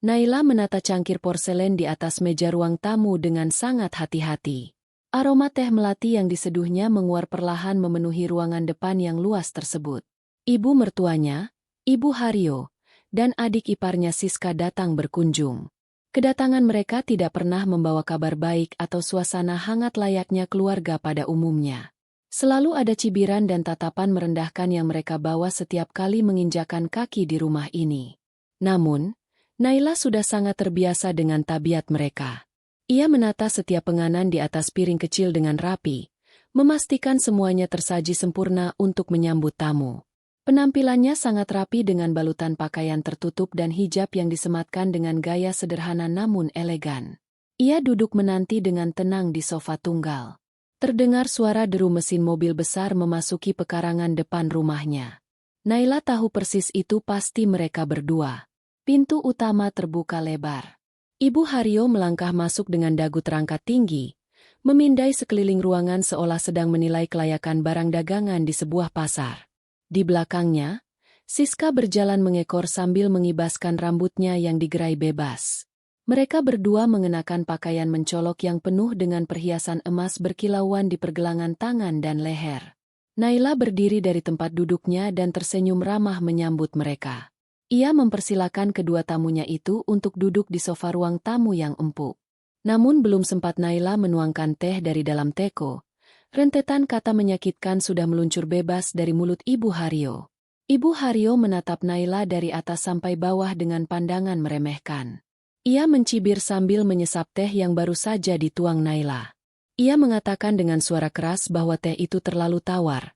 Naila menata cangkir porselen di atas meja ruang tamu dengan sangat hati-hati. Aroma teh melati yang diseduhnya menguar perlahan memenuhi ruangan depan yang luas tersebut. Ibu mertuanya, Ibu Haryo, dan adik iparnya Siska datang berkunjung. Kedatangan mereka tidak pernah membawa kabar baik atau suasana hangat layaknya keluarga pada umumnya. Selalu ada cibiran dan tatapan merendahkan yang mereka bawa setiap kali menginjakan kaki di rumah ini. Namun, Naila sudah sangat terbiasa dengan tabiat mereka. Ia menata setiap penganan di atas piring kecil dengan rapi, memastikan semuanya tersaji sempurna untuk menyambut tamu. Penampilannya sangat rapi dengan balutan pakaian tertutup dan hijab yang disematkan dengan gaya sederhana namun elegan. Ia duduk menanti dengan tenang di sofa tunggal. Terdengar suara deru mesin mobil besar memasuki pekarangan depan rumahnya. Naila tahu persis itu pasti mereka berdua. Pintu utama terbuka lebar. Ibu Haryo melangkah masuk dengan dagu terangkat tinggi, memindai sekeliling ruangan seolah sedang menilai kelayakan barang dagangan di sebuah pasar. Di belakangnya, Siska berjalan mengekor sambil mengibaskan rambutnya yang digerai bebas. Mereka berdua mengenakan pakaian mencolok yang penuh dengan perhiasan emas berkilauan di pergelangan tangan dan leher. Naila berdiri dari tempat duduknya dan tersenyum ramah menyambut mereka. Ia mempersilakan kedua tamunya itu untuk duduk di sofa ruang tamu yang empuk. Namun belum sempat Naila menuangkan teh dari dalam teko, rentetan kata menyakitkan sudah meluncur bebas dari mulut Ibu Haryo. Ibu Haryo menatap Naila dari atas sampai bawah dengan pandangan meremehkan. Ia mencibir sambil menyesap teh yang baru saja dituang Naila. Ia mengatakan dengan suara keras bahwa teh itu terlalu tawar.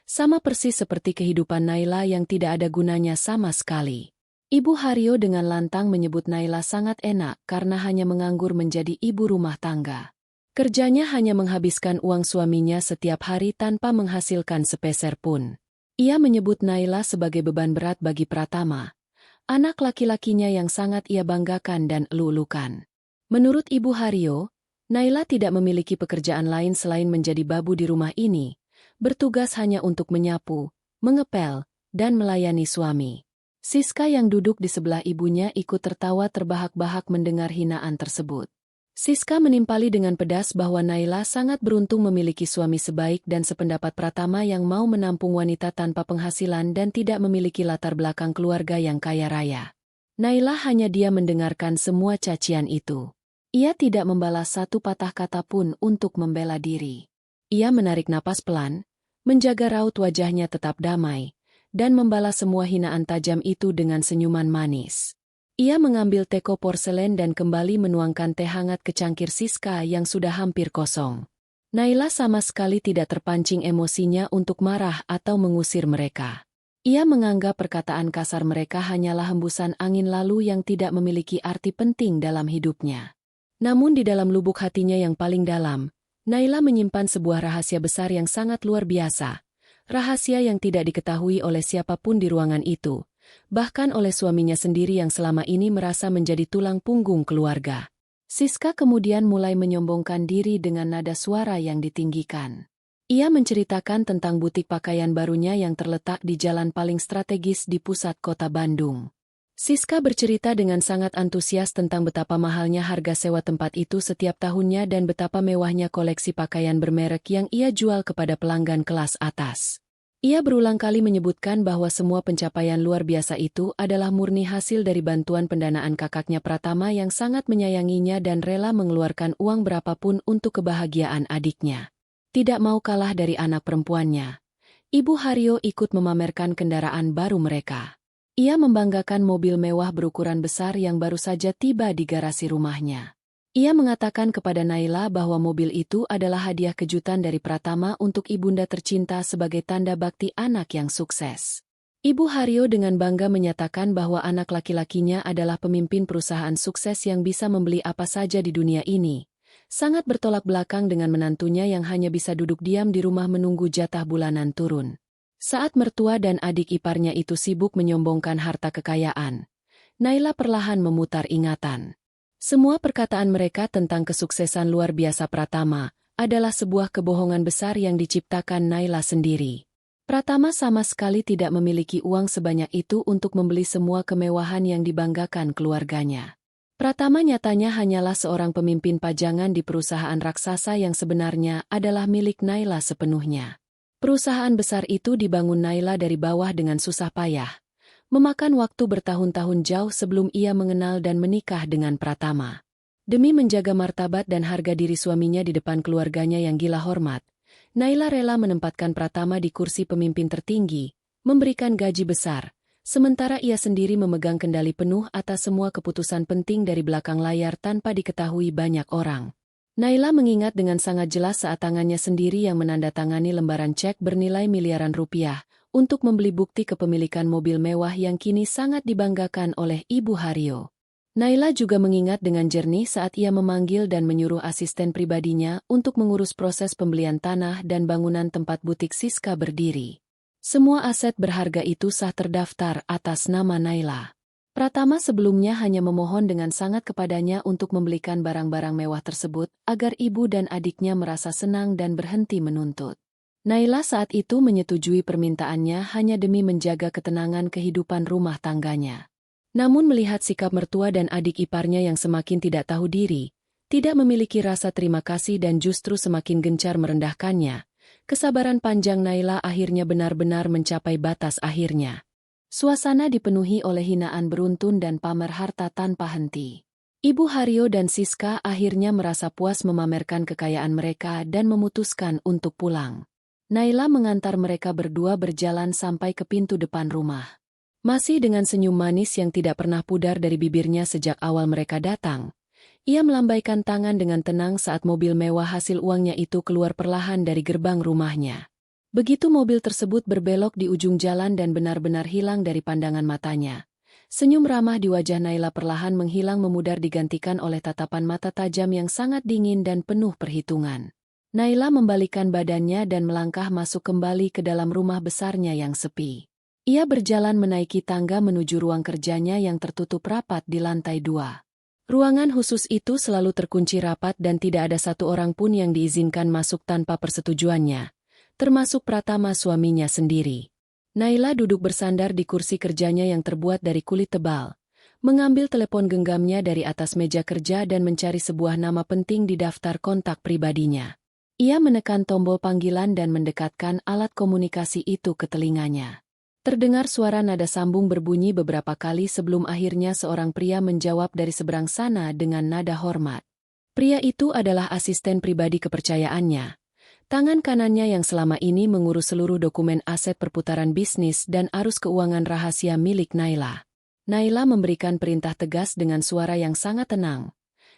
Sama persis seperti kehidupan Naila yang tidak ada gunanya sama sekali. Ibu Haryo dengan lantang menyebut Naila sangat enak karena hanya menganggur menjadi ibu rumah tangga. Kerjanya hanya menghabiskan uang suaminya setiap hari tanpa menghasilkan sepeser pun. Ia menyebut Naila sebagai beban berat bagi Pratama, anak laki-lakinya yang sangat ia banggakan dan elu-elukan. Menurut Ibu Haryo, Naila tidak memiliki pekerjaan lain selain menjadi babu di rumah ini, bertugas hanya untuk menyapu, mengepel, dan melayani suami. Siska yang duduk di sebelah ibunya ikut tertawa terbahak-bahak mendengar hinaan tersebut. Siska menimpali dengan pedas bahwa Naila sangat beruntung memiliki suami sebaik dan sependapat Pratama yang mau menampung wanita tanpa penghasilan dan tidak memiliki latar belakang keluarga yang kaya raya. Naila hanya diam mendengarkan semua cacian itu. Ia tidak membalas satu patah kata pun untuk membela diri. Ia menarik napas pelan, menjaga raut wajahnya tetap damai, dan membalas semua hinaan tajam itu dengan senyuman manis. Ia mengambil teko porselen dan kembali menuangkan teh hangat ke cangkir Siska yang sudah hampir kosong. Naila sama sekali tidak terpancing emosinya untuk marah atau mengusir mereka. Ia menganggap perkataan kasar mereka hanyalah hembusan angin lalu yang tidak memiliki arti penting dalam hidupnya. Namun di dalam lubuk hatinya yang paling dalam, Naila menyimpan sebuah rahasia besar yang sangat luar biasa. Rahasia yang tidak diketahui oleh siapapun di ruangan itu. Bahkan oleh suaminya sendiri yang selama ini merasa menjadi tulang punggung keluarga. Siska kemudian mulai menyombongkan diri dengan nada suara yang ditinggikan. Ia menceritakan tentang butik pakaian barunya yang terletak di jalan paling strategis di pusat kota Bandung. Siska bercerita dengan sangat antusias tentang betapa mahalnya harga sewa tempat itu setiap tahunnya dan betapa mewahnya koleksi pakaian bermerek yang ia jual kepada pelanggan kelas atas. Ia berulang kali menyebutkan bahwa semua pencapaian luar biasa itu adalah murni hasil dari bantuan pendanaan kakaknya Pratama yang sangat menyayanginya dan rela mengeluarkan uang berapapun untuk kebahagiaan adiknya. Tidak mau kalah dari anak perempuannya, Ibu Haryo ikut memamerkan kendaraan baru mereka. Ia membanggakan mobil mewah berukuran besar yang baru saja tiba di garasi rumahnya. Ia mengatakan kepada Naila bahwa mobil itu adalah hadiah kejutan dari Pratama untuk ibunda tercinta sebagai tanda bakti anak yang sukses. Ibu Haryo dengan bangga menyatakan bahwa anak laki-lakinya adalah pemimpin perusahaan sukses yang bisa membeli apa saja di dunia ini. Sangat bertolak belakang dengan menantunya yang hanya bisa duduk diam di rumah menunggu jatah bulanan turun. Saat mertua dan adik iparnya itu sibuk menyombongkan harta kekayaan, Naila perlahan memutar ingatan. Semua perkataan mereka tentang kesuksesan luar biasa Pratama adalah sebuah kebohongan besar yang diciptakan Naila sendiri. Pratama sama sekali tidak memiliki uang sebanyak itu untuk membeli semua kemewahan yang dibanggakan keluarganya. Pratama nyatanya hanyalah seorang pemimpin pajangan di perusahaan raksasa yang sebenarnya adalah milik Naila sepenuhnya. Perusahaan besar itu dibangun Naila dari bawah dengan susah payah, memakan waktu bertahun-tahun jauh sebelum ia mengenal dan menikah dengan Pratama. Demi menjaga martabat dan harga diri suaminya di depan keluarganya yang gila hormat, Naila rela menempatkan Pratama di kursi pemimpin tertinggi, memberikan gaji besar, sementara ia sendiri memegang kendali penuh atas semua keputusan penting dari belakang layar tanpa diketahui banyak orang. Naila mengingat dengan sangat jelas saat tangannya sendiri yang menandatangani lembaran cek bernilai miliaran rupiah untuk membeli bukti kepemilikan mobil mewah yang kini sangat dibanggakan oleh Ibu Haryo. Naila juga mengingat dengan jernih saat ia memanggil dan menyuruh asisten pribadinya untuk mengurus proses pembelian tanah dan bangunan tempat butik Siska berdiri. Semua aset berharga itu sah terdaftar atas nama Naila. Pratama sebelumnya hanya memohon dengan sangat kepadanya untuk membelikan barang-barang mewah tersebut agar ibu dan adiknya merasa senang dan berhenti menuntut. Naila saat itu menyetujui permintaannya hanya demi menjaga ketenangan kehidupan rumah tangganya. Namun melihat sikap mertua dan adik iparnya yang semakin tidak tahu diri, tidak memiliki rasa terima kasih dan justru semakin gencar merendahkannya, kesabaran panjang Naila akhirnya benar-benar mencapai batas akhirnya. Suasana dipenuhi oleh hinaan beruntun dan pamer harta tanpa henti. Ibu Haryo dan Siska akhirnya merasa puas memamerkan kekayaan mereka dan memutuskan untuk pulang. Naila mengantar mereka berdua berjalan sampai ke pintu depan rumah. Masih dengan senyum manis yang tidak pernah pudar dari bibirnya sejak awal mereka datang, ia melambaikan tangan dengan tenang saat mobil mewah hasil uangnya itu keluar perlahan dari gerbang rumahnya. Begitu mobil tersebut berbelok di ujung jalan dan benar-benar hilang dari pandangan matanya, senyum ramah di wajah Naila perlahan menghilang memudar digantikan oleh tatapan mata tajam yang sangat dingin dan penuh perhitungan. Naila membalikkan badannya dan melangkah masuk kembali ke dalam rumah besarnya yang sepi. Ia berjalan menaiki tangga menuju ruang kerjanya yang tertutup rapat di lantai 2. Ruangan khusus itu selalu terkunci rapat dan tidak ada satu orang pun yang diizinkan masuk tanpa persetujuannya, termasuk Pratama suaminya sendiri. Naila duduk bersandar di kursi kerjanya yang terbuat dari kulit tebal, mengambil telepon genggamnya dari atas meja kerja dan mencari sebuah nama penting di daftar kontak pribadinya. Ia menekan tombol panggilan dan mendekatkan alat komunikasi itu ke telinganya. Terdengar suara nada sambung berbunyi beberapa kali sebelum akhirnya seorang pria menjawab dari seberang sana dengan nada hormat. Pria itu adalah asisten pribadi kepercayaannya. Tangan kanannya yang selama ini mengurus seluruh dokumen aset perputaran bisnis dan arus keuangan rahasia milik Naila. Naila memberikan perintah tegas dengan suara yang sangat tenang,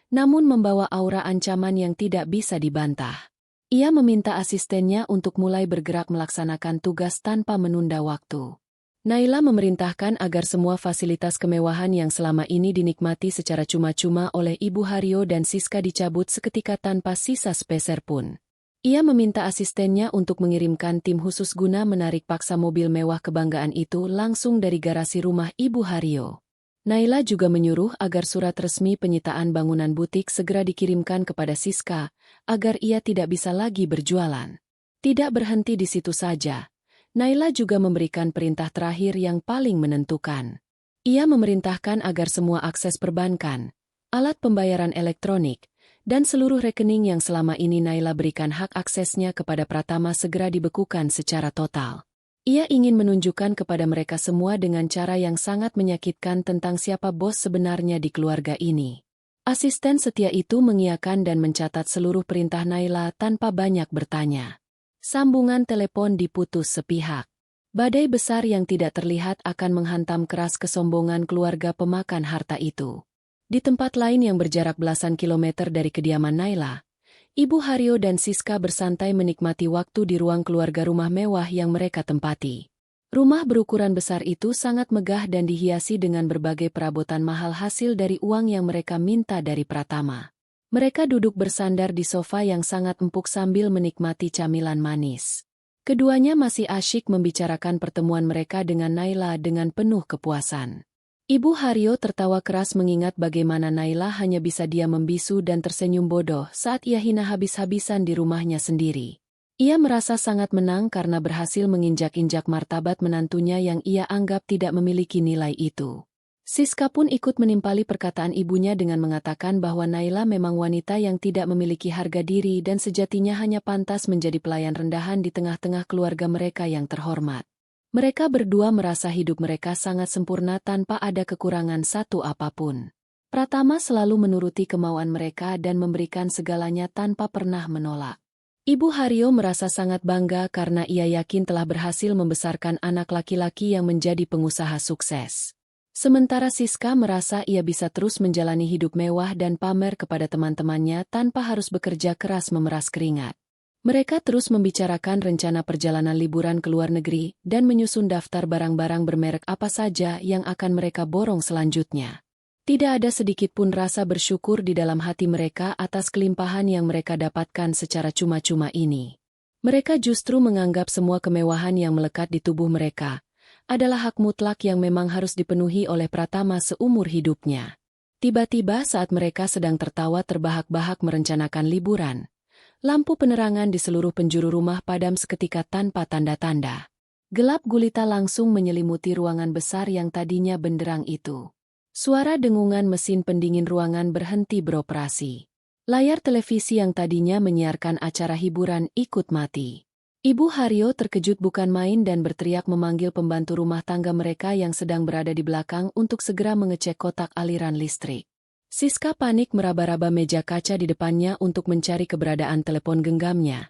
namun membawa aura ancaman yang tidak bisa dibantah. Ia meminta asistennya untuk mulai bergerak melaksanakan tugas tanpa menunda waktu. Naila memerintahkan agar semua fasilitas kemewahan yang selama ini dinikmati secara cuma-cuma oleh Ibu Haryo dan Siska dicabut seketika tanpa sisa sepeser pun. Ia meminta asistennya untuk mengirimkan tim khusus guna menarik paksa mobil mewah kebanggaan itu langsung dari garasi rumah Ibu Haryo. Naila juga menyuruh agar surat resmi penyitaan bangunan butik segera dikirimkan kepada Siska, agar ia tidak bisa lagi berjualan. Tidak berhenti di situ saja, Naila juga memberikan perintah terakhir yang paling menentukan. Ia memerintahkan agar semua akses perbankan, alat pembayaran elektronik, dan seluruh rekening yang selama ini Naila berikan hak aksesnya kepada Pratama segera dibekukan secara total. Ia ingin menunjukkan kepada mereka semua dengan cara yang sangat menyakitkan tentang siapa bos sebenarnya di keluarga ini. Asisten setia itu mengiyakan dan mencatat seluruh perintah Naila tanpa banyak bertanya. Sambungan telepon diputus sepihak. Badai besar yang tidak terlihat akan menghantam keras kesombongan keluarga pemakan harta itu. Di tempat lain yang berjarak belasan kilometer dari kediaman Naila, Ibu Haryo dan Siska bersantai menikmati waktu di ruang keluarga rumah mewah yang mereka tempati. Rumah berukuran besar itu sangat megah dan dihiasi dengan berbagai perabotan mahal hasil dari uang yang mereka minta dari Pratama. Mereka duduk bersandar di sofa yang sangat empuk sambil menikmati camilan manis. Keduanya masih asyik membicarakan pertemuan mereka dengan Naila dengan penuh kepuasan. Ibu Haryo tertawa keras mengingat bagaimana Naila hanya bisa diam membisu dan tersenyum bodoh saat ia hina habis-habisan di rumahnya sendiri. Ia merasa sangat menang karena berhasil menginjak-injak martabat menantunya yang ia anggap tidak memiliki nilai itu. Siska pun ikut menimpali perkataan ibunya dengan mengatakan bahwa Naila memang wanita yang tidak memiliki harga diri dan sejatinya hanya pantas menjadi pelayan rendahan di tengah-tengah keluarga mereka yang terhormat. Mereka berdua merasa hidup mereka sangat sempurna tanpa ada kekurangan satu apapun. Pratama selalu menuruti kemauan mereka dan memberikan segalanya tanpa pernah menolak. Ibu Haryo merasa sangat bangga karena ia yakin telah berhasil membesarkan anak laki-laki yang menjadi pengusaha sukses. Sementara Siska merasa ia bisa terus menjalani hidup mewah dan pamer kepada teman-temannya tanpa harus bekerja keras memeras keringat. Mereka terus membicarakan rencana perjalanan liburan ke luar negeri dan menyusun daftar barang-barang bermerek apa saja yang akan mereka borong selanjutnya. Tidak ada sedikit pun rasa bersyukur di dalam hati mereka atas kelimpahan yang mereka dapatkan secara cuma-cuma ini. Mereka justru menganggap semua kemewahan yang melekat di tubuh mereka adalah hak mutlak yang memang harus dipenuhi oleh Pratama seumur hidupnya. Tiba-tiba saat mereka sedang tertawa terbahak-bahak merencanakan liburan, lampu penerangan di seluruh penjuru rumah padam seketika tanpa tanda-tanda. Gelap gulita langsung menyelimuti ruangan besar yang tadinya benderang itu. Suara dengungan mesin pendingin ruangan berhenti beroperasi. Layar televisi yang tadinya menyiarkan acara hiburan ikut mati. Ibu Haryo terkejut bukan main dan berteriak memanggil pembantu rumah tangga mereka yang sedang berada di belakang untuk segera mengecek kotak aliran listrik. Siska panik meraba-raba meja kaca di depannya untuk mencari keberadaan telepon genggamnya.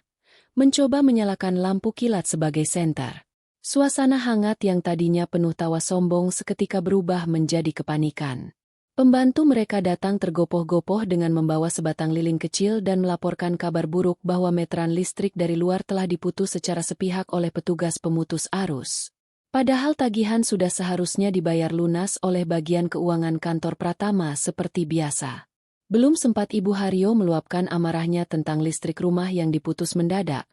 Mencoba menyalakan lampu kilat sebagai senter. Suasana hangat yang tadinya penuh tawa sombong seketika berubah menjadi kepanikan. Pembantu mereka datang tergopoh-gopoh dengan membawa sebatang lilin kecil dan melaporkan kabar buruk bahwa meteran listrik dari luar telah diputus secara sepihak oleh petugas pemutus arus. Padahal tagihan sudah seharusnya dibayar lunas oleh bagian keuangan kantor Pratama seperti biasa. Belum sempat Ibu Haryo meluapkan amarahnya tentang listrik rumah yang diputus mendadak,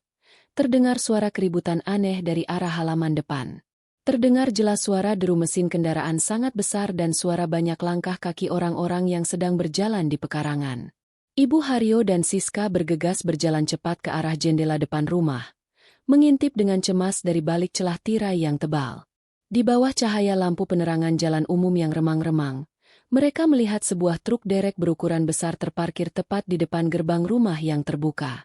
terdengar suara keributan aneh dari arah halaman depan. Terdengar jelas suara deru mesin kendaraan sangat besar dan suara banyak langkah kaki orang-orang yang sedang berjalan di pekarangan. Ibu Haryo dan Siska bergegas berjalan cepat ke arah jendela depan rumah, mengintip dengan cemas dari balik celah tirai yang tebal. Di bawah cahaya lampu penerangan jalan umum yang remang-remang, mereka melihat sebuah truk derek berukuran besar terparkir tepat di depan gerbang rumah yang terbuka.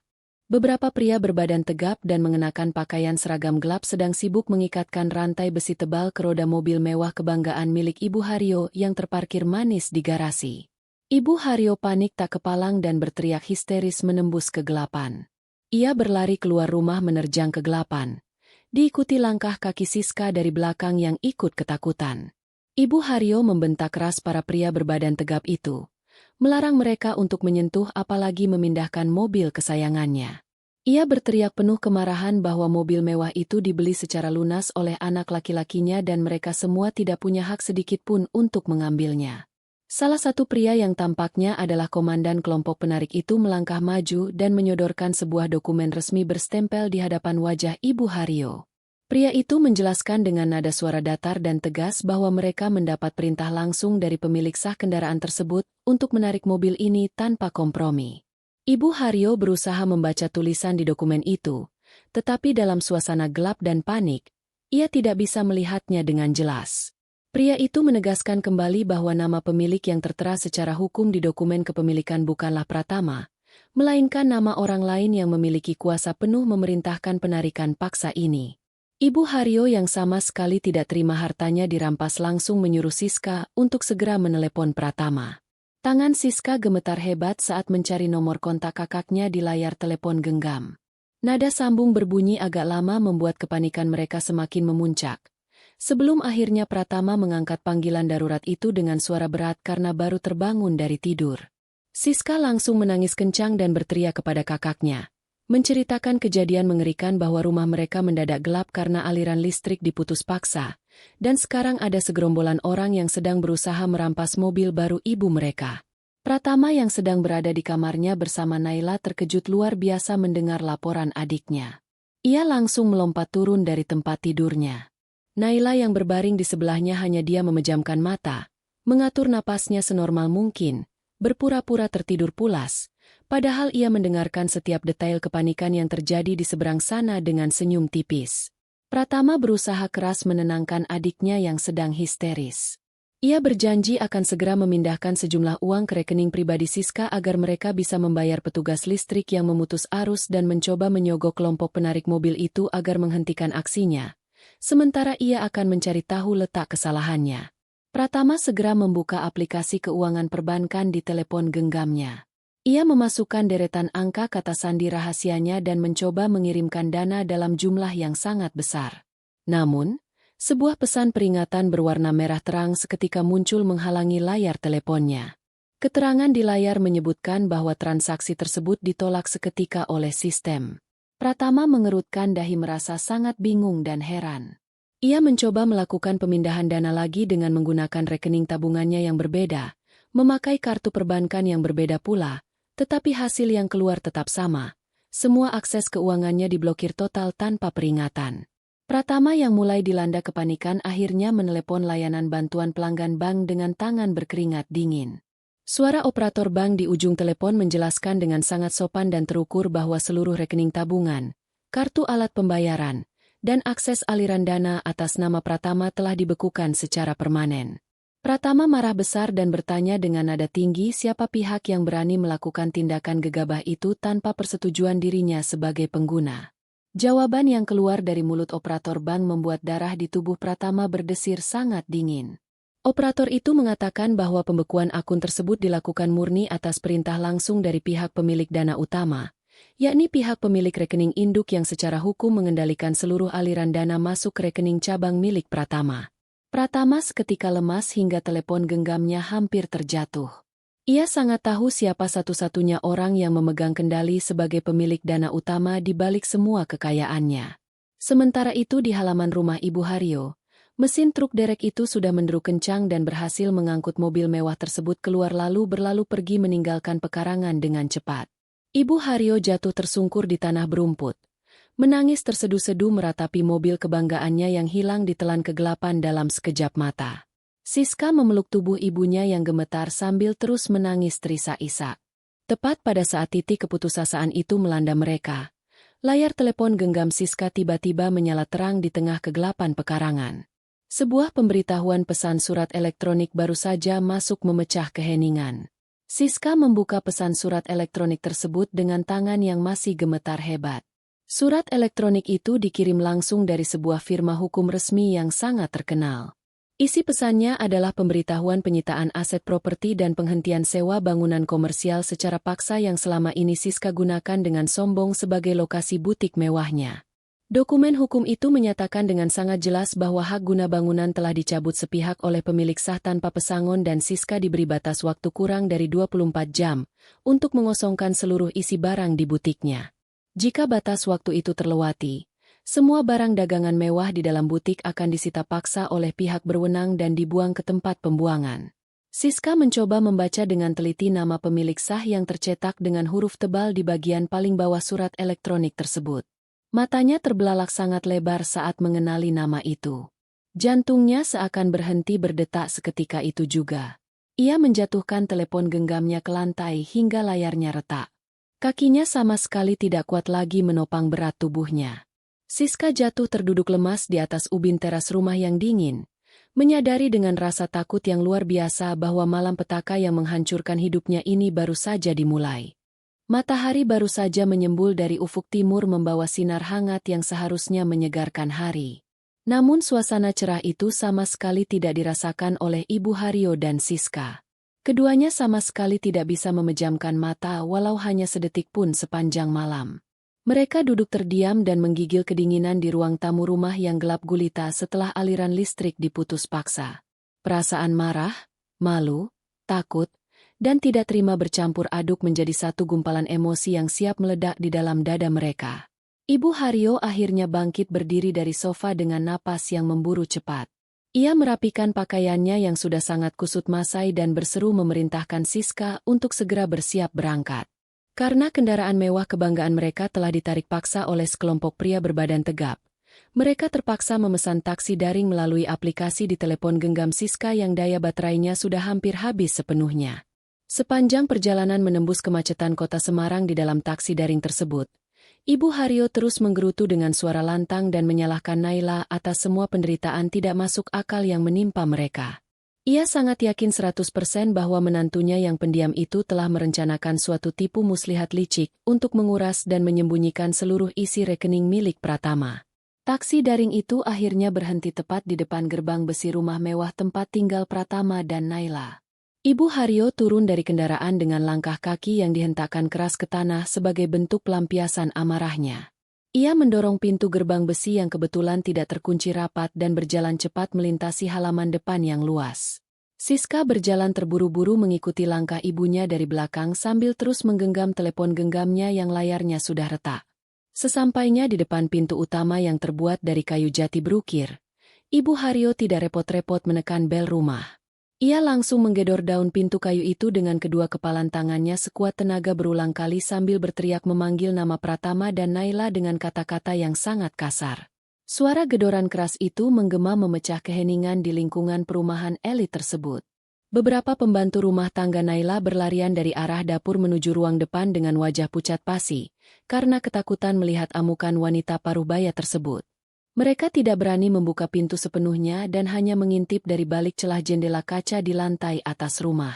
Beberapa pria berbadan tegap dan mengenakan pakaian seragam gelap sedang sibuk mengikatkan rantai besi tebal ke roda mobil mewah kebanggaan milik Ibu Haryo yang terparkir manis di garasi. Ibu Haryo panik tak kepalang dan berteriak histeris menembus kegelapan. Ia berlari keluar rumah menerjang kegelapan. Diikuti langkah kaki Siska dari belakang yang ikut ketakutan. Ibu Haryo membentak keras para pria berbadan tegap itu, melarang mereka untuk menyentuh apalagi memindahkan mobil kesayangannya. Ia berteriak penuh kemarahan bahwa mobil mewah itu dibeli secara lunas oleh anak laki-lakinya dan mereka semua tidak punya hak sedikit pun untuk mengambilnya. Salah satu pria yang tampaknya adalah komandan kelompok penarik itu melangkah maju dan menyodorkan sebuah dokumen resmi berstempel di hadapan wajah Ibu Haryo. Pria itu menjelaskan dengan nada suara datar dan tegas bahwa mereka mendapat perintah langsung dari pemilik sah kendaraan tersebut untuk menarik mobil ini tanpa kompromi. Ibu Haryo berusaha membaca tulisan di dokumen itu, tetapi dalam suasana gelap dan panik, ia tidak bisa melihatnya dengan jelas. Pria itu menegaskan kembali bahwa nama pemilik yang tertera secara hukum di dokumen kepemilikan bukanlah Pratama, melainkan nama orang lain yang memiliki kuasa penuh memerintahkan penarikan paksa ini. Ibu Haryo yang sama sekali tidak terima hartanya dirampas langsung menyuruh Siska untuk segera menelepon Pratama. Tangan Siska gemetar hebat saat mencari nomor kontak kakaknya di layar telepon genggam. Nada sambung berbunyi agak lama membuat kepanikan mereka semakin memuncak. Sebelum akhirnya Pratama mengangkat panggilan darurat itu dengan suara berat karena baru terbangun dari tidur. Siska langsung menangis kencang dan berteriak kepada kakaknya, menceritakan kejadian mengerikan bahwa rumah mereka mendadak gelap karena aliran listrik diputus paksa, dan sekarang ada segerombolan orang yang sedang berusaha merampas mobil baru ibu mereka. Pratama yang sedang berada di kamarnya bersama Naila terkejut luar biasa mendengar laporan adiknya. Ia langsung melompat turun dari tempat tidurnya. Naila yang berbaring di sebelahnya hanya dia memejamkan mata, mengatur napasnya senormal mungkin, berpura-pura tertidur pulas, padahal ia mendengarkan setiap detail kepanikan yang terjadi di seberang sana dengan senyum tipis. Pratama berusaha keras menenangkan adiknya yang sedang histeris. Ia berjanji akan segera memindahkan sejumlah uang ke rekening pribadi Siska agar mereka bisa membayar petugas listrik yang memutus arus dan mencoba menyogok kelompok penarik mobil itu agar menghentikan aksinya. Sementara ia akan mencari tahu letak kesalahannya. Pratama segera membuka aplikasi keuangan perbankan di telepon genggamnya. Ia memasukkan deretan angka kata sandi rahasianya dan mencoba mengirimkan dana dalam jumlah yang sangat besar. Namun, sebuah pesan peringatan berwarna merah terang seketika muncul menghalangi layar teleponnya. Keterangan di layar menyebutkan bahwa transaksi tersebut ditolak seketika oleh sistem. Pratama mengerutkan dahi merasa sangat bingung dan heran. Ia mencoba melakukan pemindahan dana lagi dengan menggunakan rekening tabungannya yang berbeda, memakai kartu perbankan yang berbeda pula, tetapi hasil yang keluar tetap sama. Semua akses keuangannya diblokir total tanpa peringatan. Pratama yang mulai dilanda kepanikan akhirnya menelepon layanan bantuan pelanggan bank dengan tangan berkeringat dingin. Suara operator bank di ujung telepon menjelaskan dengan sangat sopan dan terukur bahwa seluruh rekening tabungan, kartu alat pembayaran, dan akses aliran dana atas nama Pratama telah dibekukan secara permanen. Pratama marah besar dan bertanya dengan nada tinggi siapa pihak yang berani melakukan tindakan gegabah itu tanpa persetujuan dirinya sebagai pengguna. Jawaban yang keluar dari mulut operator bank membuat darah di tubuh Pratama berdesir sangat dingin. Operator itu mengatakan bahwa pembekuan akun tersebut dilakukan murni atas perintah langsung dari pihak pemilik dana utama, yakni pihak pemilik rekening induk yang secara hukum mengendalikan seluruh aliran dana masuk ke rekening cabang milik Pratama. Pratama seketika lemas hingga telepon genggamnya hampir terjatuh. Ia sangat tahu siapa satu-satunya orang yang memegang kendali sebagai pemilik dana utama di balik semua kekayaannya. Sementara itu di halaman rumah Ibu Haryo, mesin truk derek itu sudah menderu kencang dan berhasil mengangkut mobil mewah tersebut keluar lalu berlalu pergi meninggalkan pekarangan dengan cepat. Ibu Haryo jatuh tersungkur di tanah berumput. Menangis terseduh-seduh meratapi mobil kebanggaannya yang hilang ditelan kegelapan dalam sekejap mata. Siska memeluk tubuh ibunya yang gemetar sambil terus menangis terisak-isak. Tepat pada saat titik keputusasaan itu melanda mereka, layar telepon genggam Siska tiba-tiba menyala terang di tengah kegelapan pekarangan. Sebuah pemberitahuan pesan surat elektronik baru saja masuk memecah keheningan. Siska membuka pesan surat elektronik tersebut dengan tangan yang masih gemetar hebat. Surat elektronik itu dikirim langsung dari sebuah firma hukum resmi yang sangat terkenal. Isi pesannya adalah pemberitahuan penyitaan aset properti dan penghentian sewa bangunan komersial secara paksa yang selama ini Siska gunakan dengan sombong sebagai lokasi butik mewahnya. Dokumen hukum itu menyatakan dengan sangat jelas bahwa hak guna bangunan telah dicabut sepihak oleh pemilik sah tanpa pesangon dan Siska diberi batas waktu kurang dari 24 jam untuk mengosongkan seluruh isi barang di butiknya. Jika batas waktu itu terlewati, semua barang dagangan mewah di dalam butik akan disita paksa oleh pihak berwenang dan dibuang ke tempat pembuangan. Siska mencoba membaca dengan teliti nama pemilik sah yang tercetak dengan huruf tebal di bagian paling bawah surat elektronik tersebut. Matanya terbelalak sangat lebar saat mengenali nama itu. Jantungnya seakan berhenti berdetak seketika itu juga. Ia menjatuhkan telepon genggamnya ke lantai hingga layarnya retak. Kakinya sama sekali tidak kuat lagi menopang berat tubuhnya. Siska jatuh terduduk lemas di atas ubin teras rumah yang dingin, menyadari dengan rasa takut yang luar biasa bahwa malam petaka yang menghancurkan hidupnya ini baru saja dimulai. Matahari baru saja menyembul dari ufuk timur membawa sinar hangat yang seharusnya menyegarkan hari. Namun suasana cerah itu sama sekali tidak dirasakan oleh Ibu Haryo dan Siska. Keduanya sama sekali tidak bisa memejamkan mata walau hanya sedetik pun sepanjang malam. Mereka duduk terdiam dan menggigil kedinginan di ruang tamu rumah yang gelap gulita setelah aliran listrik diputus paksa. Perasaan marah, malu, takut, dan tidak terima bercampur aduk menjadi satu gumpalan emosi yang siap meledak di dalam dada mereka. Ibu Haryo akhirnya bangkit berdiri dari sofa dengan napas yang memburu cepat. Ia merapikan pakaiannya yang sudah sangat kusut masai dan berseru memerintahkan Siska untuk segera bersiap berangkat. Karena kendaraan mewah kebanggaan mereka telah ditarik paksa oleh sekelompok pria berbadan tegap, mereka terpaksa memesan taksi daring melalui aplikasi di telepon genggam Siska yang daya baterainya sudah hampir habis sepenuhnya. Sepanjang perjalanan menembus kemacetan kota Semarang di dalam taksi daring tersebut, Ibu Haryo terus menggerutu dengan suara lantang dan menyalahkan Naila atas semua penderitaan tidak masuk akal yang menimpa mereka. Ia sangat yakin 100% bahwa menantunya yang pendiam itu telah merencanakan suatu tipu muslihat licik untuk menguras dan menyembunyikan seluruh isi rekening milik Pratama. Taksi daring itu akhirnya berhenti tepat di depan gerbang besi rumah mewah tempat tinggal Pratama dan Naila. Ibu Haryo turun dari kendaraan dengan langkah kaki yang dihentakkan keras ke tanah sebagai bentuk pelampiasan amarahnya. Ia mendorong pintu gerbang besi yang kebetulan tidak terkunci rapat dan berjalan cepat melintasi halaman depan yang luas. Siska berjalan terburu-buru mengikuti langkah ibunya dari belakang sambil terus menggenggam telepon genggamnya yang layarnya sudah retak. Sesampainya di depan pintu utama yang terbuat dari kayu jati berukir, Ibu Haryo tidak repot-repot menekan bel rumah. Ia langsung menggedor daun pintu kayu itu dengan kedua kepalan tangannya sekuat tenaga berulang kali sambil berteriak memanggil nama Pratama dan Naila dengan kata-kata yang sangat kasar. Suara gedoran keras itu menggema memecah keheningan di lingkungan perumahan elit tersebut. Beberapa pembantu rumah tangga Naila berlarian dari arah dapur menuju ruang depan dengan wajah pucat pasi, karena ketakutan melihat amukan wanita paruh baya tersebut. Mereka tidak berani membuka pintu sepenuhnya dan hanya mengintip dari balik celah jendela kaca di lantai atas rumah.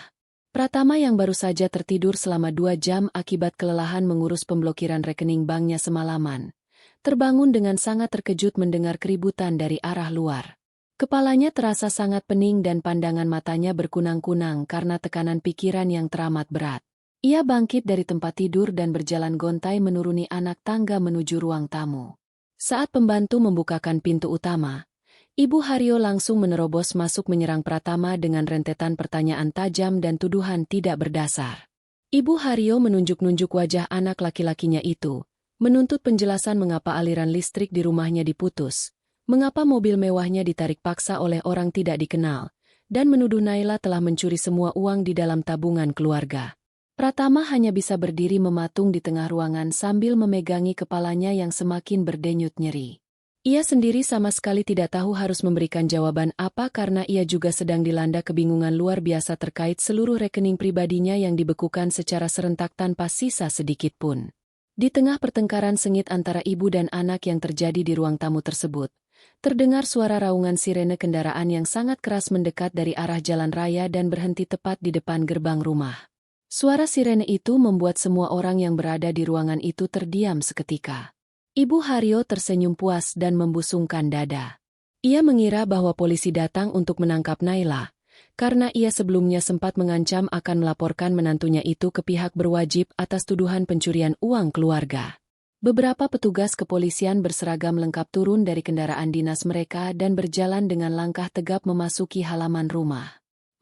Pratama yang baru saja tertidur selama 2 jam akibat kelelahan mengurus pemblokiran rekening banknya semalaman, terbangun dengan sangat terkejut mendengar keributan dari arah luar. Kepalanya terasa sangat pening dan pandangan matanya berkunang-kunang karena tekanan pikiran yang teramat berat. Ia bangkit dari tempat tidur dan berjalan gontai menuruni anak tangga menuju ruang tamu. Saat pembantu membukakan pintu utama, Ibu Haryo langsung menerobos masuk menyerang Pratama dengan rentetan pertanyaan tajam dan tuduhan tidak berdasar. Ibu Haryo menunjuk-nunjuk wajah anak laki-lakinya itu, menuntut penjelasan mengapa aliran listrik di rumahnya diputus, mengapa mobil mewahnya ditarik paksa oleh orang tidak dikenal, dan menuduh Naila telah mencuri semua uang di dalam tabungan keluarga. Pratama hanya bisa berdiri mematung di tengah ruangan sambil memegangi kepalanya yang semakin berdenyut nyeri. Ia sendiri sama sekali tidak tahu harus memberikan jawaban apa karena ia juga sedang dilanda kebingungan luar biasa terkait seluruh rekening pribadinya yang dibekukan secara serentak tanpa sisa sedikit pun. Di tengah pertengkaran sengit antara ibu dan anak yang terjadi di ruang tamu tersebut, terdengar suara raungan sirene kendaraan yang sangat keras mendekat dari arah jalan raya dan berhenti tepat di depan gerbang rumah. Suara sirene itu membuat semua orang yang berada di ruangan itu terdiam seketika. Ibu Haryo tersenyum puas dan membusungkan dada. Ia mengira bahwa polisi datang untuk menangkap Naila, karena ia sebelumnya sempat mengancam akan melaporkan menantunya itu ke pihak berwajib atas tuduhan pencurian uang keluarga. Beberapa petugas kepolisian berseragam lengkap turun dari kendaraan dinas mereka dan berjalan dengan langkah tegap memasuki halaman rumah.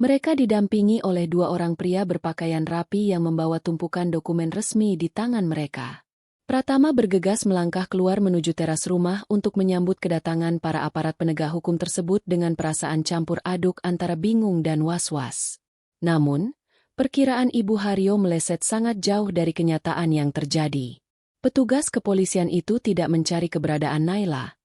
Mereka didampingi oleh 2 orang pria berpakaian rapi yang membawa tumpukan dokumen resmi di tangan mereka. Pratama bergegas melangkah keluar menuju teras rumah untuk menyambut kedatangan para aparat penegak hukum tersebut dengan perasaan campur aduk antara bingung dan was-was. Namun, perkiraan Ibu Haryo meleset sangat jauh dari kenyataan yang terjadi. Petugas kepolisian itu tidak mencari keberadaan Naila,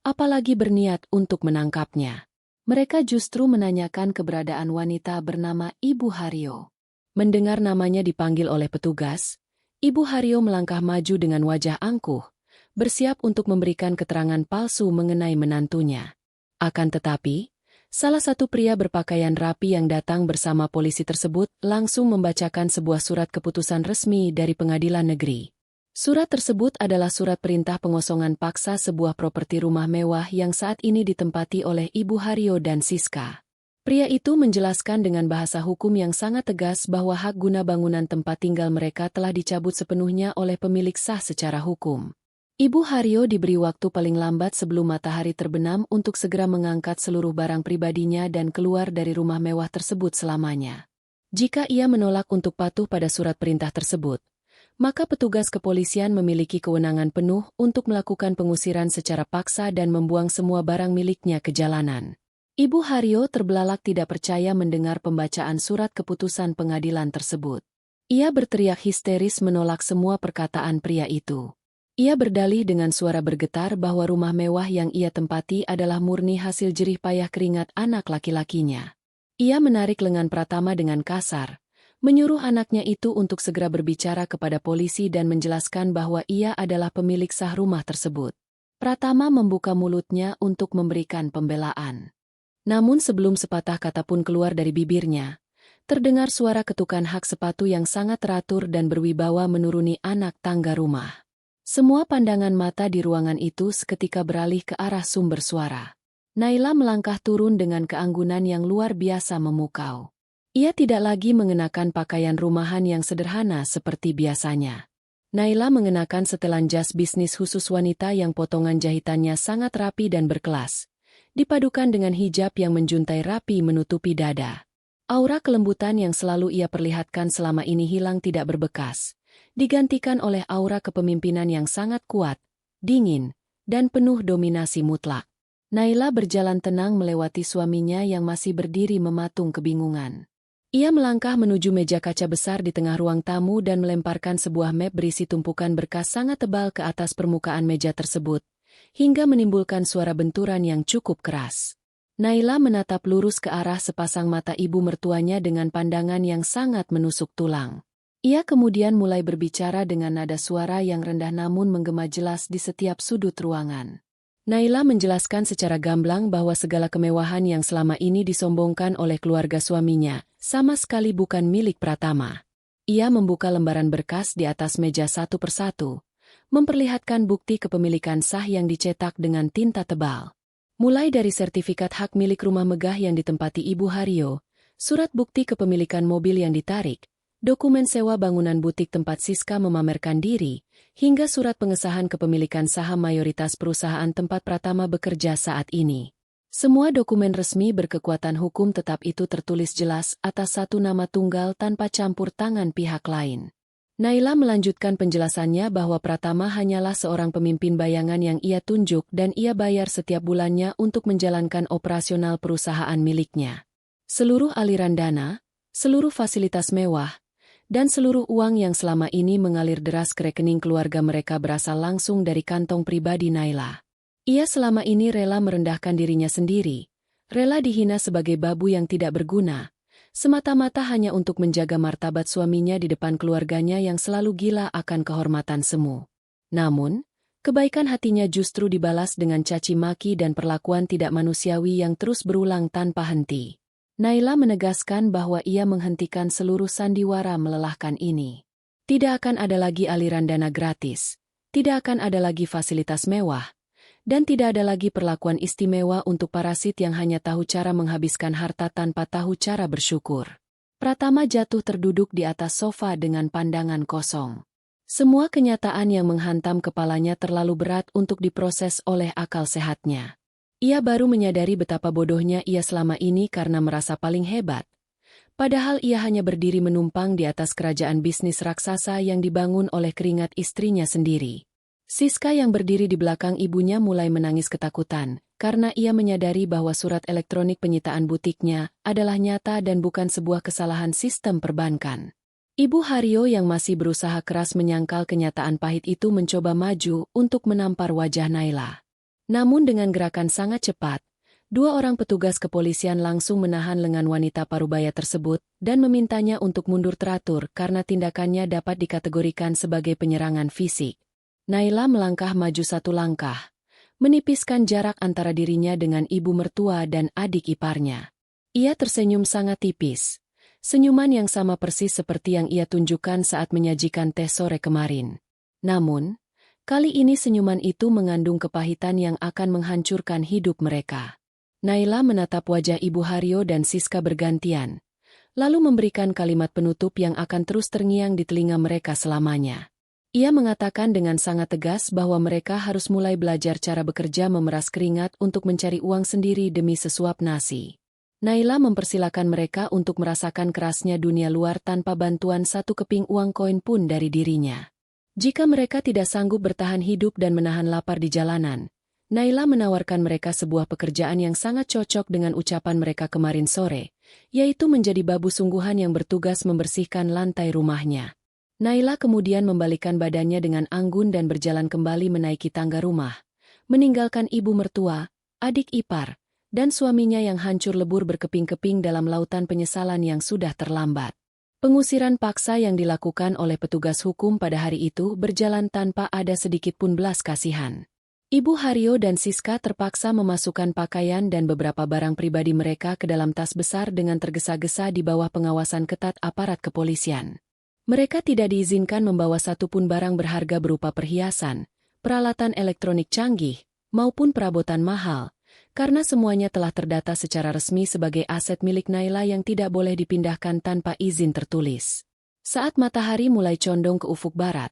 apalagi berniat untuk menangkapnya. Mereka justru menanyakan keberadaan wanita bernama Ibu Haryo. Mendengar namanya dipanggil oleh petugas, Ibu Haryo melangkah maju dengan wajah angkuh, bersiap untuk memberikan keterangan palsu mengenai menantunya. Akan tetapi, salah satu pria berpakaian rapi yang datang bersama polisi tersebut langsung membacakan sebuah surat keputusan resmi dari pengadilan negeri. Surat tersebut adalah surat perintah pengosongan paksa sebuah properti rumah mewah yang saat ini ditempati oleh Ibu Haryo dan Siska. Pria itu menjelaskan dengan bahasa hukum yang sangat tegas bahwa hak guna bangunan tempat tinggal mereka telah dicabut sepenuhnya oleh pemilik sah secara hukum. Ibu Haryo diberi waktu paling lambat sebelum matahari terbenam untuk segera mengangkat seluruh barang pribadinya dan keluar dari rumah mewah tersebut selamanya. Jika ia menolak untuk patuh pada surat perintah tersebut, maka petugas kepolisian memiliki kewenangan penuh untuk melakukan pengusiran secara paksa dan membuang semua barang miliknya ke jalanan. Ibu Haryo terbelalak tidak percaya mendengar pembacaan surat keputusan pengadilan tersebut. Ia berteriak histeris menolak semua perkataan pria itu. Ia berdalih dengan suara bergetar bahwa rumah mewah yang ia tempati adalah murni hasil jerih payah keringat anak laki-lakinya. Ia menarik lengan Pratama dengan kasar, menyuruh anaknya itu untuk segera berbicara kepada polisi dan menjelaskan bahwa ia adalah pemilik sah rumah tersebut. Pratama membuka mulutnya untuk memberikan pembelaan. Namun sebelum sepatah kata pun keluar dari bibirnya, terdengar suara ketukan hak sepatu yang sangat teratur dan berwibawa menuruni anak tangga rumah. Semua pandangan mata di ruangan itu seketika beralih ke arah sumber suara. Naila melangkah turun dengan keanggunan yang luar biasa memukau. Ia tidak lagi mengenakan pakaian rumahan yang sederhana seperti biasanya. Naila mengenakan setelan jas bisnis khusus wanita yang potongan jahitannya sangat rapi dan berkelas, dipadukan dengan hijab yang menjuntai rapi menutupi dada. Aura kelembutan yang selalu ia perlihatkan selama ini hilang tidak berbekas, digantikan oleh aura kepemimpinan yang sangat kuat, dingin, dan penuh dominasi mutlak. Naila berjalan tenang melewati suaminya yang masih berdiri mematung kebingungan. Ia melangkah menuju meja kaca besar di tengah ruang tamu dan melemparkan sebuah map berisi tumpukan berkas sangat tebal ke atas permukaan meja tersebut, hingga menimbulkan suara benturan yang cukup keras. Naila menatap lurus ke arah sepasang mata ibu mertuanya dengan pandangan yang sangat menusuk tulang. Ia kemudian mulai berbicara dengan nada suara yang rendah namun menggema jelas di setiap sudut ruangan. Naila menjelaskan secara gamblang bahwa segala kemewahan yang selama ini disombongkan oleh keluarga suaminya sama sekali bukan milik Pratama. Ia membuka lembaran berkas di atas meja satu persatu, memperlihatkan bukti kepemilikan sah yang dicetak dengan tinta tebal. Mulai dari sertifikat hak milik rumah megah yang ditempati Ibu Haryo, surat bukti kepemilikan mobil yang ditarik, dokumen sewa bangunan butik tempat Siska memamerkan diri, hingga surat pengesahan kepemilikan saham mayoritas perusahaan tempat Pratama bekerja saat ini. Semua dokumen resmi berkekuatan hukum tetap itu tertulis jelas atas satu nama tunggal tanpa campur tangan pihak lain. Naila melanjutkan penjelasannya bahwa Pratama hanyalah seorang pemimpin bayangan yang ia tunjuk dan ia bayar setiap bulannya untuk menjalankan operasional perusahaan miliknya. Seluruh aliran dana, seluruh fasilitas mewah, dan seluruh uang yang selama ini mengalir deras ke rekening keluarga mereka berasal langsung dari kantong pribadi Naila. Ia selama ini rela merendahkan dirinya sendiri, rela dihina sebagai babu yang tidak berguna, semata-mata hanya untuk menjaga martabat suaminya di depan keluarganya yang selalu gila akan kehormatan semu. Namun, kebaikan hatinya justru dibalas dengan caci maki dan perlakuan tidak manusiawi yang terus berulang tanpa henti. Naila menegaskan bahwa ia menghentikan seluruh sandiwara melelahkan ini. Tidak akan ada lagi aliran dana gratis, tidak akan ada lagi fasilitas mewah, dan tidak ada lagi perlakuan istimewa untuk parasit yang hanya tahu cara menghabiskan harta tanpa tahu cara bersyukur. Pratama jatuh terduduk di atas sofa dengan pandangan kosong. Semua kenyataan yang menghantam kepalanya terlalu berat untuk diproses oleh akal sehatnya. Ia baru menyadari betapa bodohnya ia selama ini karena merasa paling hebat. Padahal ia hanya berdiri menumpang di atas kerajaan bisnis raksasa yang dibangun oleh keringat istrinya sendiri. Siska yang berdiri di belakang ibunya mulai menangis ketakutan, karena ia menyadari bahwa surat elektronik penyitaan butiknya adalah nyata dan bukan sebuah kesalahan sistem perbankan. Ibu Haryo yang masih berusaha keras menyangkal kenyataan pahit itu mencoba maju untuk menampar wajah Naila. Namun dengan gerakan sangat cepat, dua orang petugas kepolisian langsung menahan lengan wanita parubaya tersebut dan memintanya untuk mundur teratur karena tindakannya dapat dikategorikan sebagai penyerangan fisik. Naila melangkah maju satu langkah, menipiskan jarak antara dirinya dengan ibu mertua dan adik iparnya. Ia tersenyum sangat tipis, senyuman yang sama persis seperti yang ia tunjukkan saat menyajikan teh sore kemarin. Namun, kali ini senyuman itu mengandung kepahitan yang akan menghancurkan hidup mereka. Naila menatap wajah Ibu Haryo dan Siska bergantian, lalu memberikan kalimat penutup yang akan terus terngiang di telinga mereka selamanya. Ia mengatakan dengan sangat tegas bahwa mereka harus mulai belajar cara bekerja memeras keringat untuk mencari uang sendiri demi sesuap nasi. Naila mempersilakan mereka untuk merasakan kerasnya dunia luar tanpa bantuan satu keping uang koin pun dari dirinya. Jika mereka tidak sanggup bertahan hidup dan menahan lapar di jalanan, Naila menawarkan mereka sebuah pekerjaan yang sangat cocok dengan ucapan mereka kemarin sore, yaitu menjadi babu sungguhan yang bertugas membersihkan lantai rumahnya. Naila kemudian membalikkan badannya dengan anggun dan berjalan kembali menaiki tangga rumah, meninggalkan ibu mertua, adik ipar, dan suaminya yang hancur lebur berkeping-keping dalam lautan penyesalan yang sudah terlambat. Pengusiran paksa yang dilakukan oleh petugas hukum pada hari itu berjalan tanpa ada sedikit pun belas kasihan. Ibu Haryo dan Siska terpaksa memasukkan pakaian dan beberapa barang pribadi mereka ke dalam tas besar dengan tergesa-gesa di bawah pengawasan ketat aparat kepolisian. Mereka tidak diizinkan membawa satupun barang berharga berupa perhiasan, peralatan elektronik canggih, maupun perabotan mahal, karena semuanya telah terdata secara resmi sebagai aset milik Naila yang tidak boleh dipindahkan tanpa izin tertulis. Saat matahari mulai condong ke ufuk barat,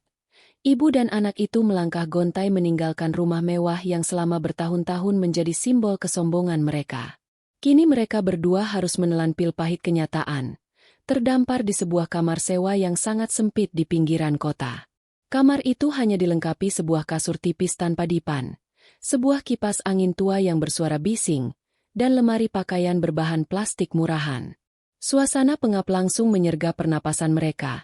ibu dan anak itu melangkah gontai meninggalkan rumah mewah yang selama bertahun-tahun menjadi simbol kesombongan mereka. Kini mereka berdua harus menelan pil pahit kenyataan, terdampar di sebuah kamar sewa yang sangat sempit di pinggiran kota. Kamar itu hanya dilengkapi sebuah kasur tipis tanpa dipan, sebuah kipas angin tua yang bersuara bising, dan lemari pakaian berbahan plastik murahan. Suasana pengap langsung menyergap pernapasan mereka.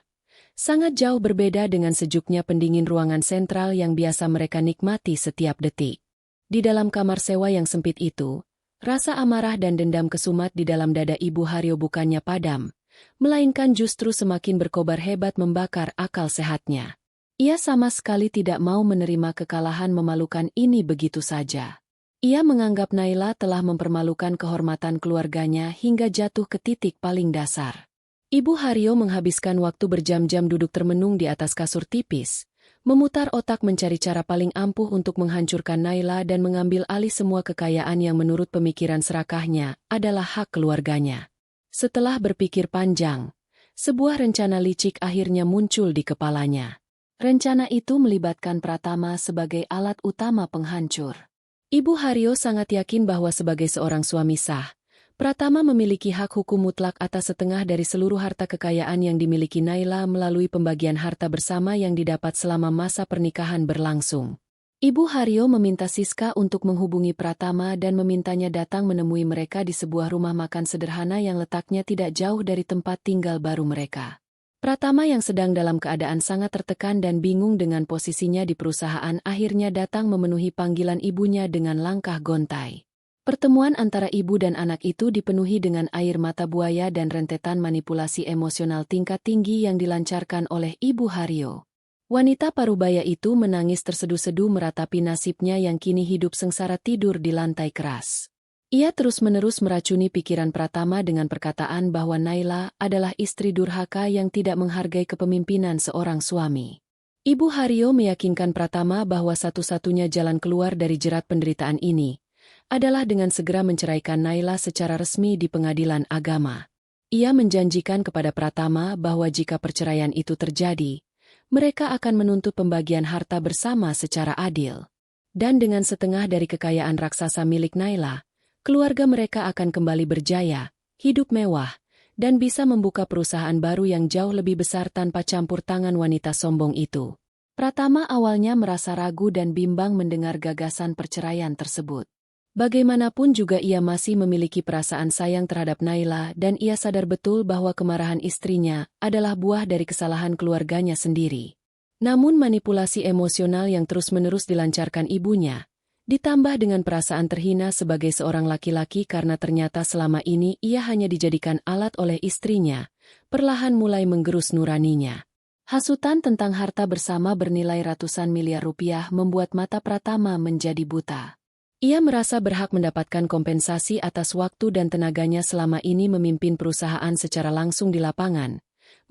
Sangat jauh berbeda dengan sejuknya pendingin ruangan sentral yang biasa mereka nikmati setiap detik. Di dalam kamar sewa yang sempit itu, rasa amarah dan dendam kesumat di dalam dada Ibu Haryo bukannya padam, melainkan justru semakin berkobar hebat membakar akal sehatnya. Ia sama sekali tidak mau menerima kekalahan memalukan ini begitu saja. Ia menganggap Naila telah mempermalukan kehormatan keluarganya hingga jatuh ke titik paling dasar. Ibu Haryo menghabiskan waktu berjam-jam duduk termenung di atas kasur tipis, memutar otak mencari cara paling ampuh untuk menghancurkan Naila dan mengambil alih semua kekayaan yang menurut pemikiran serakahnya adalah hak keluarganya. Setelah berpikir panjang, sebuah rencana licik akhirnya muncul di kepalanya. Rencana itu melibatkan Pratama sebagai alat utama penghancur. Ibu Haryo sangat yakin bahwa sebagai seorang suami sah, Pratama memiliki hak hukum mutlak atas setengah dari seluruh harta kekayaan yang dimiliki Naila melalui pembagian harta bersama yang didapat selama masa pernikahan berlangsung. Ibu Haryo meminta Siska untuk menghubungi Pratama dan memintanya datang menemui mereka di sebuah rumah makan sederhana yang letaknya tidak jauh dari tempat tinggal baru mereka. Pratama yang sedang dalam keadaan sangat tertekan dan bingung dengan posisinya di perusahaan akhirnya datang memenuhi panggilan ibunya dengan langkah gontai. Pertemuan antara ibu dan anak itu dipenuhi dengan air mata buaya dan rentetan manipulasi emosional tingkat tinggi yang dilancarkan oleh Ibu Haryo. Wanita parubaya itu menangis terseduh-seduh meratapi nasibnya yang kini hidup sengsara tidur di lantai keras. Ia terus-menerus meracuni pikiran Pratama dengan perkataan bahwa Naila adalah istri durhaka yang tidak menghargai kepemimpinan seorang suami. Ibu Haryo meyakinkan Pratama bahwa satu-satunya jalan keluar dari jerat penderitaan ini adalah dengan segera menceraikan Naila secara resmi di pengadilan agama. Ia menjanjikan kepada Pratama bahwa jika perceraian itu terjadi, mereka akan menuntut pembagian harta bersama secara adil. Dan dengan setengah dari kekayaan raksasa milik Naila, keluarga mereka akan kembali berjaya, hidup mewah, dan bisa membuka perusahaan baru yang jauh lebih besar tanpa campur tangan wanita sombong itu. Pratama awalnya merasa ragu dan bimbang mendengar gagasan perceraian tersebut. Bagaimanapun juga ia masih memiliki perasaan sayang terhadap Naila dan ia sadar betul bahwa kemarahan istrinya adalah buah dari kesalahan keluarganya sendiri. Namun manipulasi emosional yang terus-menerus dilancarkan ibunya, ditambah dengan perasaan terhina sebagai seorang laki-laki karena ternyata selama ini ia hanya dijadikan alat oleh istrinya, perlahan mulai menggerus nuraninya. Hasutan tentang harta bersama bernilai ratusan miliar rupiah membuat mata Pratama menjadi buta. Ia merasa berhak mendapatkan kompensasi atas waktu dan tenaganya selama ini memimpin perusahaan secara langsung di lapangan,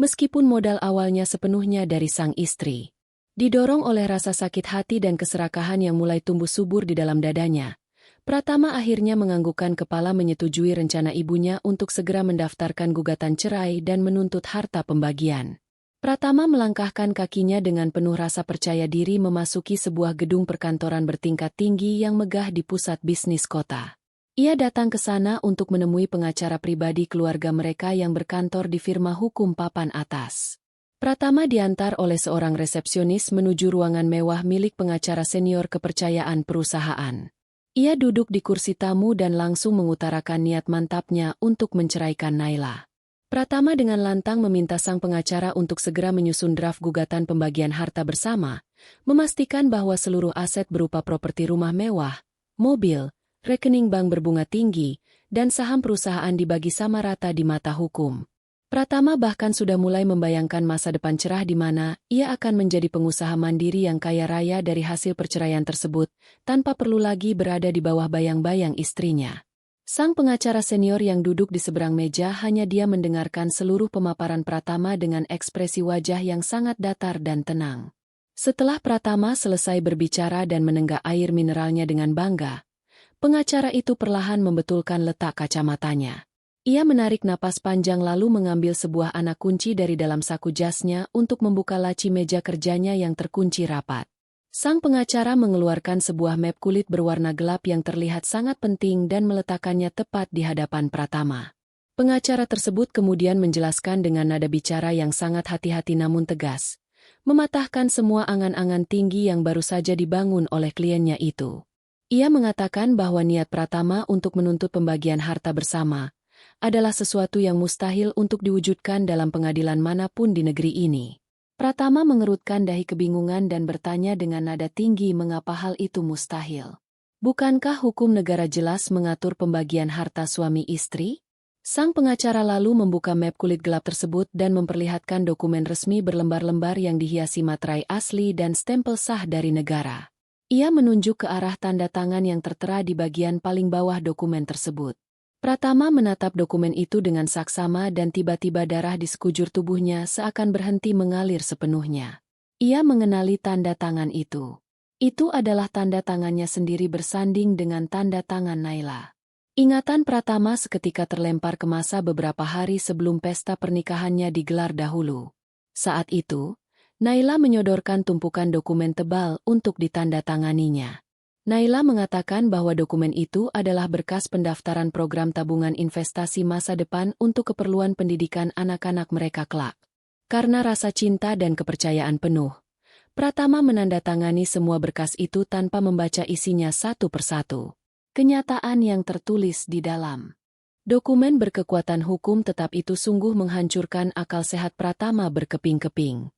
meskipun modal awalnya sepenuhnya dari sang istri. Didorong oleh rasa sakit hati dan keserakahan yang mulai tumbuh subur di dalam dadanya, Pratama akhirnya menganggukkan kepala menyetujui rencana ibunya untuk segera mendaftarkan gugatan cerai dan menuntut harta pembagian. Pratama melangkahkan kakinya dengan penuh rasa percaya diri memasuki sebuah gedung perkantoran bertingkat tinggi yang megah di pusat bisnis kota. Ia datang ke sana untuk menemui pengacara pribadi keluarga mereka yang berkantor di firma hukum papan atas. Pratama diantar oleh seorang resepsionis menuju ruangan mewah milik pengacara senior kepercayaan perusahaan. Ia duduk di kursi tamu dan langsung mengutarakan niat mantapnya untuk menceraikan Naila. Pratama dengan lantang meminta sang pengacara untuk segera menyusun draft gugatan pembagian harta bersama, memastikan bahwa seluruh aset berupa properti rumah mewah, mobil, rekening bank berbunga tinggi, dan saham perusahaan dibagi sama rata di mata hukum. Pratama bahkan sudah mulai membayangkan masa depan cerah di mana ia akan menjadi pengusaha mandiri yang kaya raya dari hasil perceraian tersebut, tanpa perlu lagi berada di bawah bayang-bayang istrinya. Sang pengacara senior yang duduk di seberang meja hanya dia mendengarkan seluruh pemaparan Pratama dengan ekspresi wajah yang sangat datar dan tenang. Setelah Pratama selesai berbicara dan menenggak air mineralnya dengan bangga, pengacara itu perlahan membetulkan letak kacamatanya. Ia menarik napas panjang lalu mengambil sebuah anak kunci dari dalam saku jasnya untuk membuka laci meja kerjanya yang terkunci rapat. Sang pengacara mengeluarkan sebuah map kulit berwarna gelap yang terlihat sangat penting dan meletakkannya tepat di hadapan Pratama. Pengacara tersebut kemudian menjelaskan dengan nada bicara yang sangat hati-hati namun tegas, mematahkan semua angan-angan tinggi yang baru saja dibangun oleh kliennya itu. Ia mengatakan bahwa niat Pratama untuk menuntut pembagian harta bersama adalah sesuatu yang mustahil untuk diwujudkan dalam pengadilan manapun di negeri ini. Pratama mengerutkan dahi kebingungan dan bertanya dengan nada tinggi mengapa hal itu mustahil. Bukankah hukum negara jelas mengatur pembagian harta suami istri? Sang pengacara lalu membuka map kulit gelap tersebut dan memperlihatkan dokumen resmi berlembar-lembar yang dihiasi materai asli dan stempel sah dari negara. Ia menunjuk ke arah tanda tangan yang tertera di bagian paling bawah dokumen tersebut. Pratama menatap dokumen itu dengan saksama dan tiba-tiba darah di sekujur tubuhnya seakan berhenti mengalir sepenuhnya. Ia mengenali tanda tangan itu. Itu adalah tanda tangannya sendiri bersanding dengan tanda tangan Naila. Ingatan Pratama seketika terlempar ke masa beberapa hari sebelum pesta pernikahannya digelar dahulu. Saat itu, Naila menyodorkan tumpukan dokumen tebal untuk ditandatanganinya. Naila mengatakan bahwa dokumen itu adalah berkas pendaftaran program tabungan investasi masa depan untuk keperluan pendidikan anak-anak mereka kelak. Karena rasa cinta dan kepercayaan penuh, Pratama menandatangani semua berkas itu tanpa membaca isinya satu persatu. Kenyataan yang tertulis di dalam dokumen berkekuatan hukum tetap itu sungguh menghancurkan akal sehat Pratama berkeping-keping.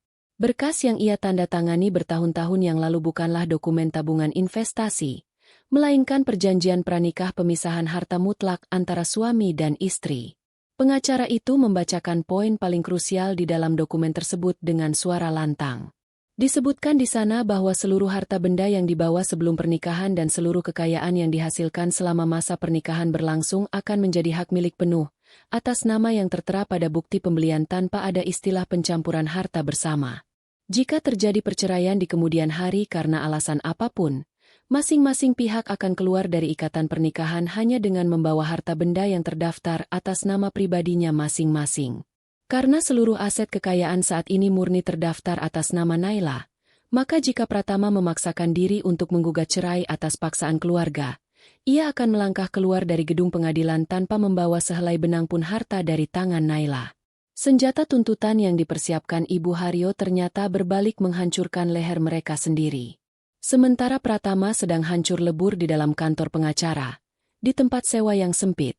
Berkas yang ia tandatangani bertahun-tahun yang lalu bukanlah dokumen tabungan investasi, melainkan perjanjian pranikah pemisahan harta mutlak antara suami dan istri. Pengacara itu membacakan poin paling krusial di dalam dokumen tersebut dengan suara lantang. Disebutkan di sana bahwa seluruh harta benda yang dibawa sebelum pernikahan dan seluruh kekayaan yang dihasilkan selama masa pernikahan berlangsung akan menjadi hak milik penuh, atas nama yang tertera pada bukti pembelian tanpa ada istilah pencampuran harta bersama. Jika terjadi perceraian di kemudian hari karena alasan apapun, masing-masing pihak akan keluar dari ikatan pernikahan hanya dengan membawa harta benda yang terdaftar atas nama pribadinya masing-masing. Karena seluruh aset kekayaan saat ini murni terdaftar atas nama Naila, maka jika Pratama memaksakan diri untuk menggugat cerai atas paksaan keluarga, ia akan melangkah keluar dari gedung pengadilan tanpa membawa sehelai benang pun harta dari tangan Naila. Senjata tuntutan yang dipersiapkan Ibu Haryo ternyata berbalik menghancurkan leher mereka sendiri. Sementara Pratama sedang hancur lebur di dalam kantor pengacara, di tempat sewa yang sempit,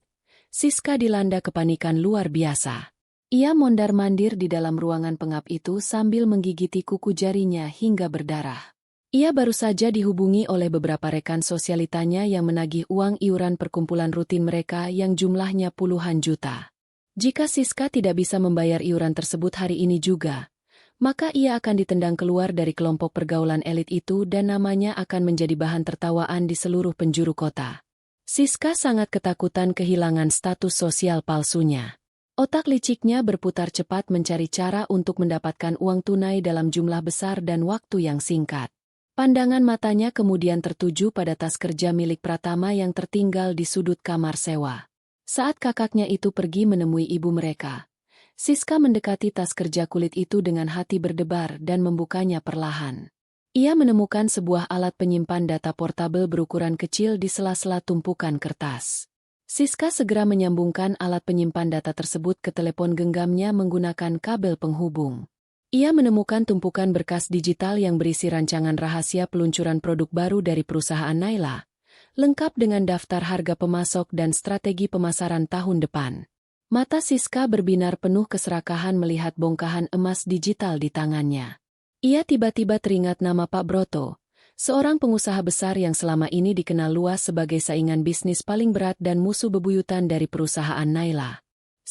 Siska dilanda kepanikan luar biasa. Ia mondar-mandir di dalam ruangan pengap itu sambil menggigiti kuku jarinya hingga berdarah. Ia baru saja dihubungi oleh beberapa rekan sosialitanya yang menagih uang iuran perkumpulan rutin mereka yang jumlahnya puluhan juta. Jika Siska tidak bisa membayar iuran tersebut hari ini juga, maka ia akan ditendang keluar dari kelompok pergaulan elit itu dan namanya akan menjadi bahan tertawaan di seluruh penjuru kota. Siska sangat ketakutan kehilangan status sosial palsunya. Otak liciknya berputar cepat mencari cara untuk mendapatkan uang tunai dalam jumlah besar dan waktu yang singkat. Pandangan matanya kemudian tertuju pada tas kerja milik Pratama yang tertinggal di sudut kamar sewa. Saat kakaknya itu pergi menemui ibu mereka, Siska mendekati tas kerja kulit itu dengan hati berdebar dan membukanya perlahan. Ia menemukan sebuah alat penyimpan data portabel berukuran kecil di sela-sela tumpukan kertas. Siska segera menyambungkan alat penyimpan data tersebut ke telepon genggamnya menggunakan kabel penghubung. Ia menemukan tumpukan berkas digital yang berisi rancangan rahasia peluncuran produk baru dari perusahaan Naila, lengkap dengan daftar harga pemasok dan strategi pemasaran tahun depan. Mata Siska berbinar penuh keserakahan melihat bongkahan emas digital di tangannya. Ia tiba-tiba teringat nama Pak Broto, seorang pengusaha besar yang selama ini dikenal luas sebagai saingan bisnis paling berat dan musuh bebuyutan dari perusahaan Naila.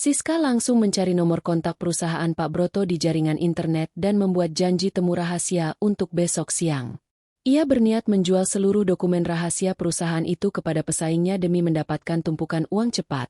Siska langsung mencari nomor kontak perusahaan Pak Broto di jaringan internet dan membuat janji temu rahasia untuk besok siang. Ia berniat menjual seluruh dokumen rahasia perusahaan itu kepada pesaingnya demi mendapatkan tumpukan uang cepat,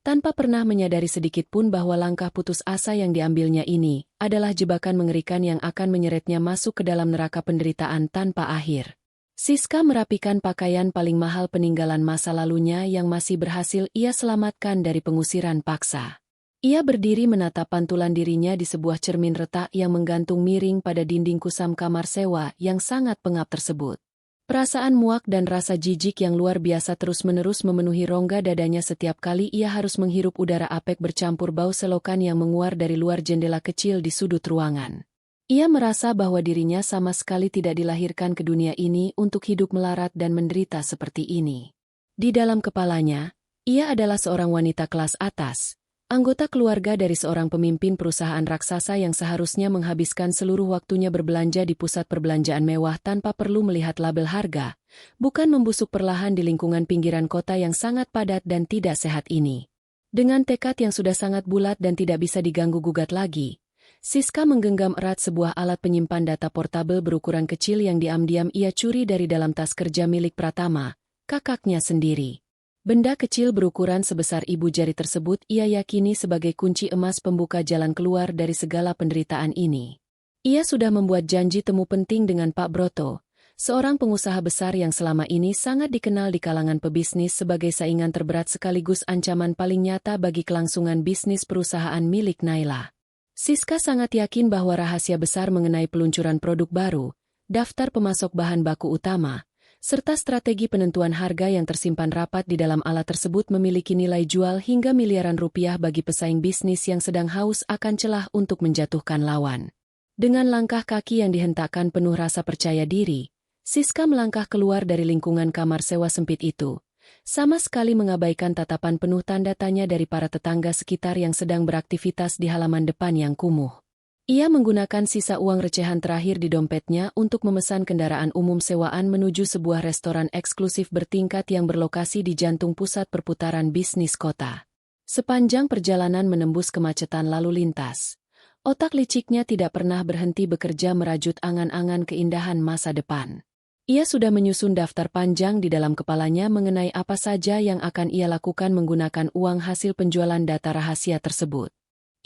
tanpa pernah menyadari sedikit pun bahwa langkah putus asa yang diambilnya ini adalah jebakan mengerikan yang akan menyeretnya masuk ke dalam neraka penderitaan tanpa akhir. Siska merapikan pakaian paling mahal peninggalan masa lalunya yang masih berhasil ia selamatkan dari pengusiran paksa. Ia berdiri menatap pantulan dirinya di sebuah cermin retak yang menggantung miring pada dinding kusam kamar sewa yang sangat pengap tersebut. Perasaan muak dan rasa jijik yang luar biasa terus-menerus memenuhi rongga dadanya setiap kali ia harus menghirup udara apek bercampur bau selokan yang menguar dari luar jendela kecil di sudut ruangan. Ia merasa bahwa dirinya sama sekali tidak dilahirkan ke dunia ini untuk hidup melarat dan menderita seperti ini. Di dalam kepalanya, ia adalah seorang wanita kelas atas, anggota keluarga dari seorang pemimpin perusahaan raksasa yang seharusnya menghabiskan seluruh waktunya berbelanja di pusat perbelanjaan mewah tanpa perlu melihat label harga, bukan membusuk perlahan di lingkungan pinggiran kota yang sangat padat dan tidak sehat ini. Dengan tekad yang sudah sangat bulat dan tidak bisa diganggu-gugat lagi, Siska menggenggam erat sebuah alat penyimpan data portabel berukuran kecil yang diam-diam ia curi dari dalam tas kerja milik Pratama, kakaknya sendiri. Benda kecil berukuran sebesar ibu jari tersebut ia yakini sebagai kunci emas pembuka jalan keluar dari segala penderitaan ini. Ia sudah membuat janji temu penting dengan Pak Broto, seorang pengusaha besar yang selama ini sangat dikenal di kalangan pebisnis sebagai saingan terberat sekaligus ancaman paling nyata bagi kelangsungan bisnis perusahaan milik Naila. Siska sangat yakin bahwa rahasia besar mengenai peluncuran produk baru, daftar pemasok bahan baku utama, serta strategi penentuan harga yang tersimpan rapat di dalam alat tersebut memiliki nilai jual hingga miliaran rupiah bagi pesaing bisnis yang sedang haus akan celah untuk menjatuhkan lawan. Dengan langkah kaki yang dihentakkan penuh rasa percaya diri, Siska melangkah keluar dari lingkungan kamar sewa sempit itu, sama sekali mengabaikan tatapan penuh tanda tanya dari para tetangga sekitar yang sedang beraktivitas di halaman depan yang kumuh. Ia menggunakan sisa uang recehan terakhir di dompetnya untuk memesan kendaraan umum sewaan menuju sebuah restoran eksklusif bertingkat yang berlokasi di jantung pusat perputaran bisnis kota. Sepanjang perjalanan menembus kemacetan lalu lintas, otak liciknya tidak pernah berhenti bekerja merajut angan-angan keindahan masa depan. Ia sudah menyusun daftar panjang di dalam kepalanya mengenai apa saja yang akan ia lakukan menggunakan uang hasil penjualan data rahasia tersebut.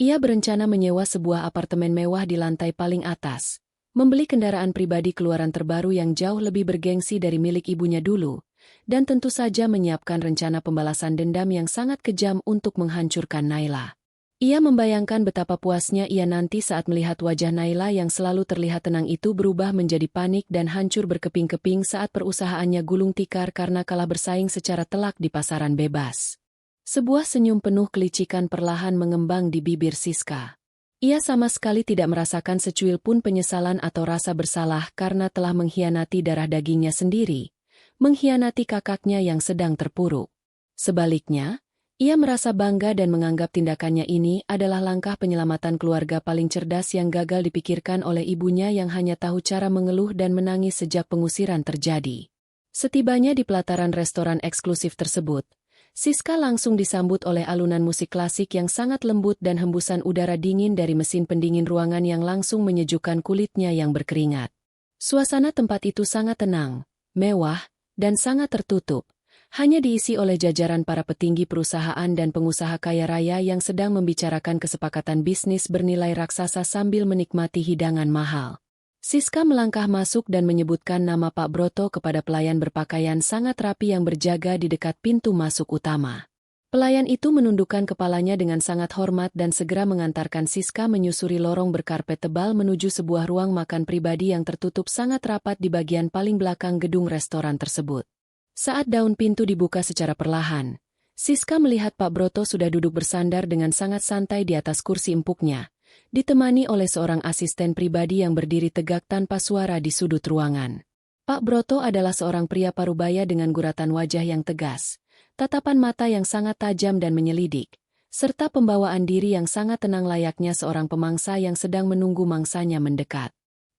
Ia berencana menyewa sebuah apartemen mewah di lantai paling atas, membeli kendaraan pribadi keluaran terbaru yang jauh lebih bergengsi dari milik ibunya dulu, dan tentu saja menyiapkan rencana pembalasan dendam yang sangat kejam untuk menghancurkan Naila. Ia membayangkan betapa puasnya ia nanti saat melihat wajah Naila yang selalu terlihat tenang itu berubah menjadi panik dan hancur berkeping-keping saat perusahaannya gulung tikar karena kalah bersaing secara telak di pasaran bebas. Sebuah senyum penuh kelicikan perlahan mengembang di bibir Siska. Ia sama sekali tidak merasakan secuil pun penyesalan atau rasa bersalah karena telah mengkhianati darah dagingnya sendiri, mengkhianati kakaknya yang sedang terpuruk. Sebaliknya, ia merasa bangga dan menganggap tindakannya ini adalah langkah penyelamatan keluarga paling cerdas yang gagal dipikirkan oleh ibunya yang hanya tahu cara mengeluh dan menangis sejak pengusiran terjadi. Setibanya di pelataran restoran eksklusif tersebut, Siska langsung disambut oleh alunan musik klasik yang sangat lembut dan hembusan udara dingin dari mesin pendingin ruangan yang langsung menyejukkan kulitnya yang berkeringat. Suasana tempat itu sangat tenang, mewah, dan sangat tertutup. Hanya diisi oleh jajaran para petinggi perusahaan dan pengusaha kaya raya yang sedang membicarakan kesepakatan bisnis bernilai raksasa sambil menikmati hidangan mahal. Siska melangkah masuk dan menyebutkan nama Pak Broto kepada pelayan berpakaian sangat rapi yang berjaga di dekat pintu masuk utama. Pelayan itu menundukkan kepalanya dengan sangat hormat dan segera mengantarkan Siska menyusuri lorong berkarpet tebal menuju sebuah ruang makan pribadi yang tertutup sangat rapat di bagian paling belakang gedung restoran tersebut. Saat daun pintu dibuka secara perlahan, Siska melihat Pak Broto sudah duduk bersandar dengan sangat santai di atas kursi empuknya, ditemani oleh seorang asisten pribadi yang berdiri tegak tanpa suara di sudut ruangan. Pak Broto adalah seorang pria parubaya dengan guratan wajah yang tegas, tatapan mata yang sangat tajam dan menyelidik, serta pembawaan diri yang sangat tenang layaknya seorang pemangsa yang sedang menunggu mangsanya mendekat.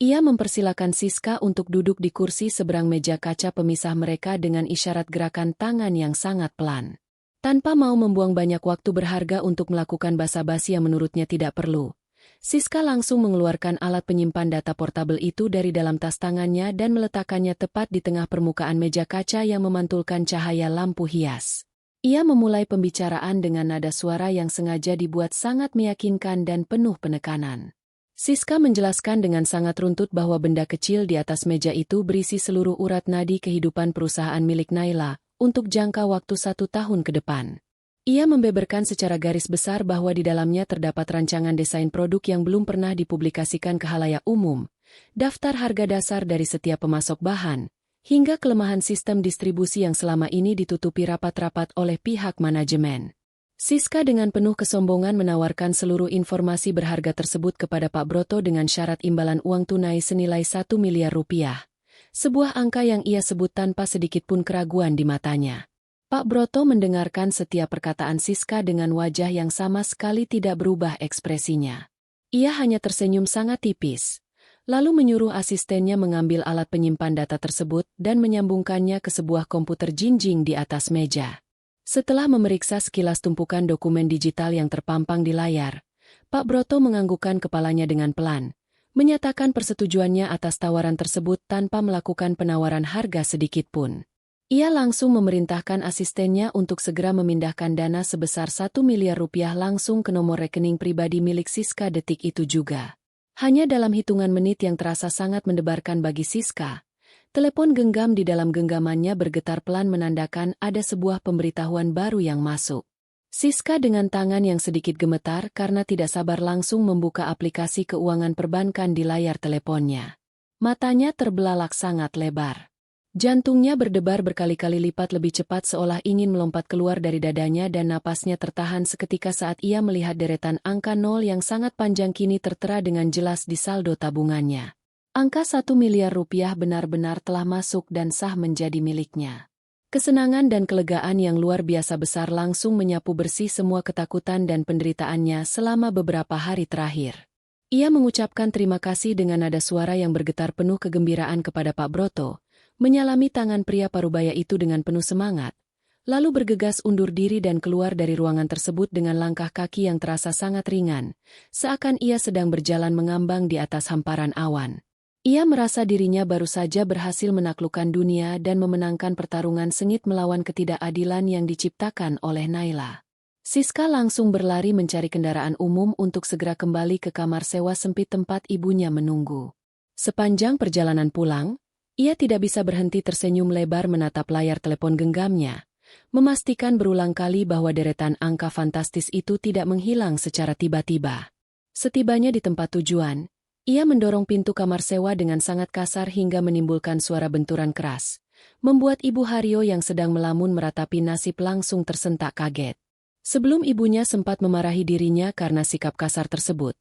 Ia mempersilakan Siska untuk duduk di kursi seberang meja kaca pemisah mereka dengan isyarat gerakan tangan yang sangat pelan. Tanpa mau membuang banyak waktu berharga untuk melakukan basa-basi yang menurutnya tidak perlu, Siska langsung mengeluarkan alat penyimpan data portabel itu dari dalam tas tangannya dan meletakkannya tepat di tengah permukaan meja kaca yang memantulkan cahaya lampu hias. Ia memulai pembicaraan dengan nada suara yang sengaja dibuat sangat meyakinkan dan penuh penekanan. Siska menjelaskan dengan sangat runtut bahwa benda kecil di atas meja itu berisi seluruh urat nadi kehidupan perusahaan milik Naila untuk jangka waktu 1 tahun ke depan. Ia membeberkan secara garis besar bahwa di dalamnya terdapat rancangan desain produk yang belum pernah dipublikasikan ke khalayak umum, daftar harga dasar dari setiap pemasok bahan, hingga kelemahan sistem distribusi yang selama ini ditutupi rapat-rapat oleh pihak manajemen. Siska dengan penuh kesombongan menawarkan seluruh informasi berharga tersebut kepada Pak Broto dengan syarat imbalan uang tunai senilai 1 miliar rupiah. Sebuah angka yang ia sebut tanpa sedikit pun keraguan di matanya. Pak Broto mendengarkan setiap perkataan Siska dengan wajah yang sama sekali tidak berubah ekspresinya. Ia hanya tersenyum sangat tipis, lalu menyuruh asistennya mengambil alat penyimpan data tersebut dan menyambungkannya ke sebuah komputer jinjing di atas meja. Setelah memeriksa sekilas tumpukan dokumen digital yang terpampang di layar, Pak Broto menganggukkan kepalanya dengan pelan, menyatakan persetujuannya atas tawaran tersebut tanpa melakukan penawaran harga sedikit pun. Ia langsung memerintahkan asistennya untuk segera memindahkan dana sebesar 1 miliar rupiah langsung ke nomor rekening pribadi milik Siska detik itu juga. Hanya dalam hitungan menit yang terasa sangat mendebarkan bagi Siska, telepon genggam di dalam genggamannya bergetar pelan menandakan ada sebuah pemberitahuan baru yang masuk. Siska dengan tangan yang sedikit gemetar karena tidak sabar langsung membuka aplikasi keuangan perbankan di layar teleponnya. Matanya terbelalak sangat lebar. Jantungnya berdebar berkali-kali lipat lebih cepat seolah ingin melompat keluar dari dadanya dan napasnya tertahan seketika saat ia melihat deretan angka 0 yang sangat panjang kini tertera dengan jelas di saldo tabungannya. Angka 1 miliar rupiah benar-benar telah masuk dan sah menjadi miliknya. Kesenangan dan kelegaan yang luar biasa besar langsung menyapu bersih semua ketakutan dan penderitaannya selama beberapa hari terakhir. Ia mengucapkan terima kasih dengan nada suara yang bergetar penuh kegembiraan kepada Pak Broto, menyalami tangan pria parubaya itu dengan penuh semangat, lalu bergegas undur diri dan keluar dari ruangan tersebut dengan langkah kaki yang terasa sangat ringan, seakan ia sedang berjalan mengambang di atas hamparan awan. Ia merasa dirinya baru saja berhasil menaklukkan dunia dan memenangkan pertarungan sengit melawan ketidakadilan yang diciptakan oleh Naila. Siska langsung berlari mencari kendaraan umum untuk segera kembali ke kamar sewa sempit tempat ibunya menunggu. Sepanjang perjalanan pulang, ia tidak bisa berhenti tersenyum lebar menatap layar telepon genggamnya, memastikan berulang kali bahwa deretan angka fantastis itu tidak menghilang secara tiba-tiba. Setibanya di tempat tujuan, ia mendorong pintu kamar sewa dengan sangat kasar hingga menimbulkan suara benturan keras, membuat Ibu Haryo yang sedang melamun meratapi nasib langsung tersentak kaget. Sebelum ibunya sempat memarahi dirinya karena sikap kasar tersebut,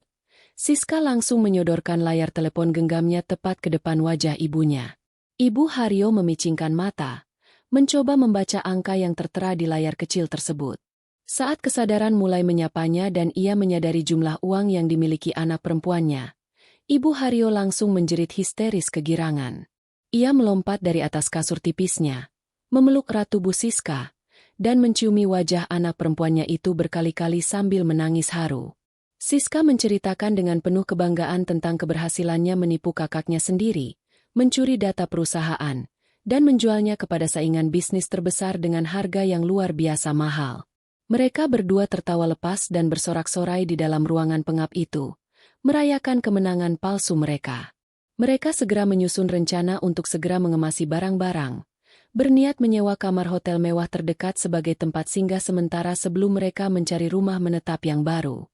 Siska langsung menyodorkan layar telepon genggamnya tepat ke depan wajah ibunya. Ibu Haryo memicingkan mata, mencoba membaca angka yang tertera di layar kecil tersebut. Saat kesadaran mulai menyapanya dan ia menyadari jumlah uang yang dimiliki anak perempuannya, Ibu Haryo langsung menjerit histeris kegirangan. Ia melompat dari atas kasur tipisnya, memeluk Ratu Bu Siska, dan menciumi wajah anak perempuannya itu berkali-kali sambil menangis haru. Siska menceritakan dengan penuh kebanggaan tentang keberhasilannya menipu kakaknya sendiri, mencuri data perusahaan, dan menjualnya kepada saingan bisnis terbesar dengan harga yang luar biasa mahal. Mereka berdua tertawa lepas dan bersorak-sorai di dalam ruangan pengap itu, merayakan kemenangan palsu mereka. Mereka segera menyusun rencana untuk segera mengemasi barang-barang, berniat menyewa kamar hotel mewah terdekat sebagai tempat singgah sementara sebelum mereka mencari rumah menetap yang baru.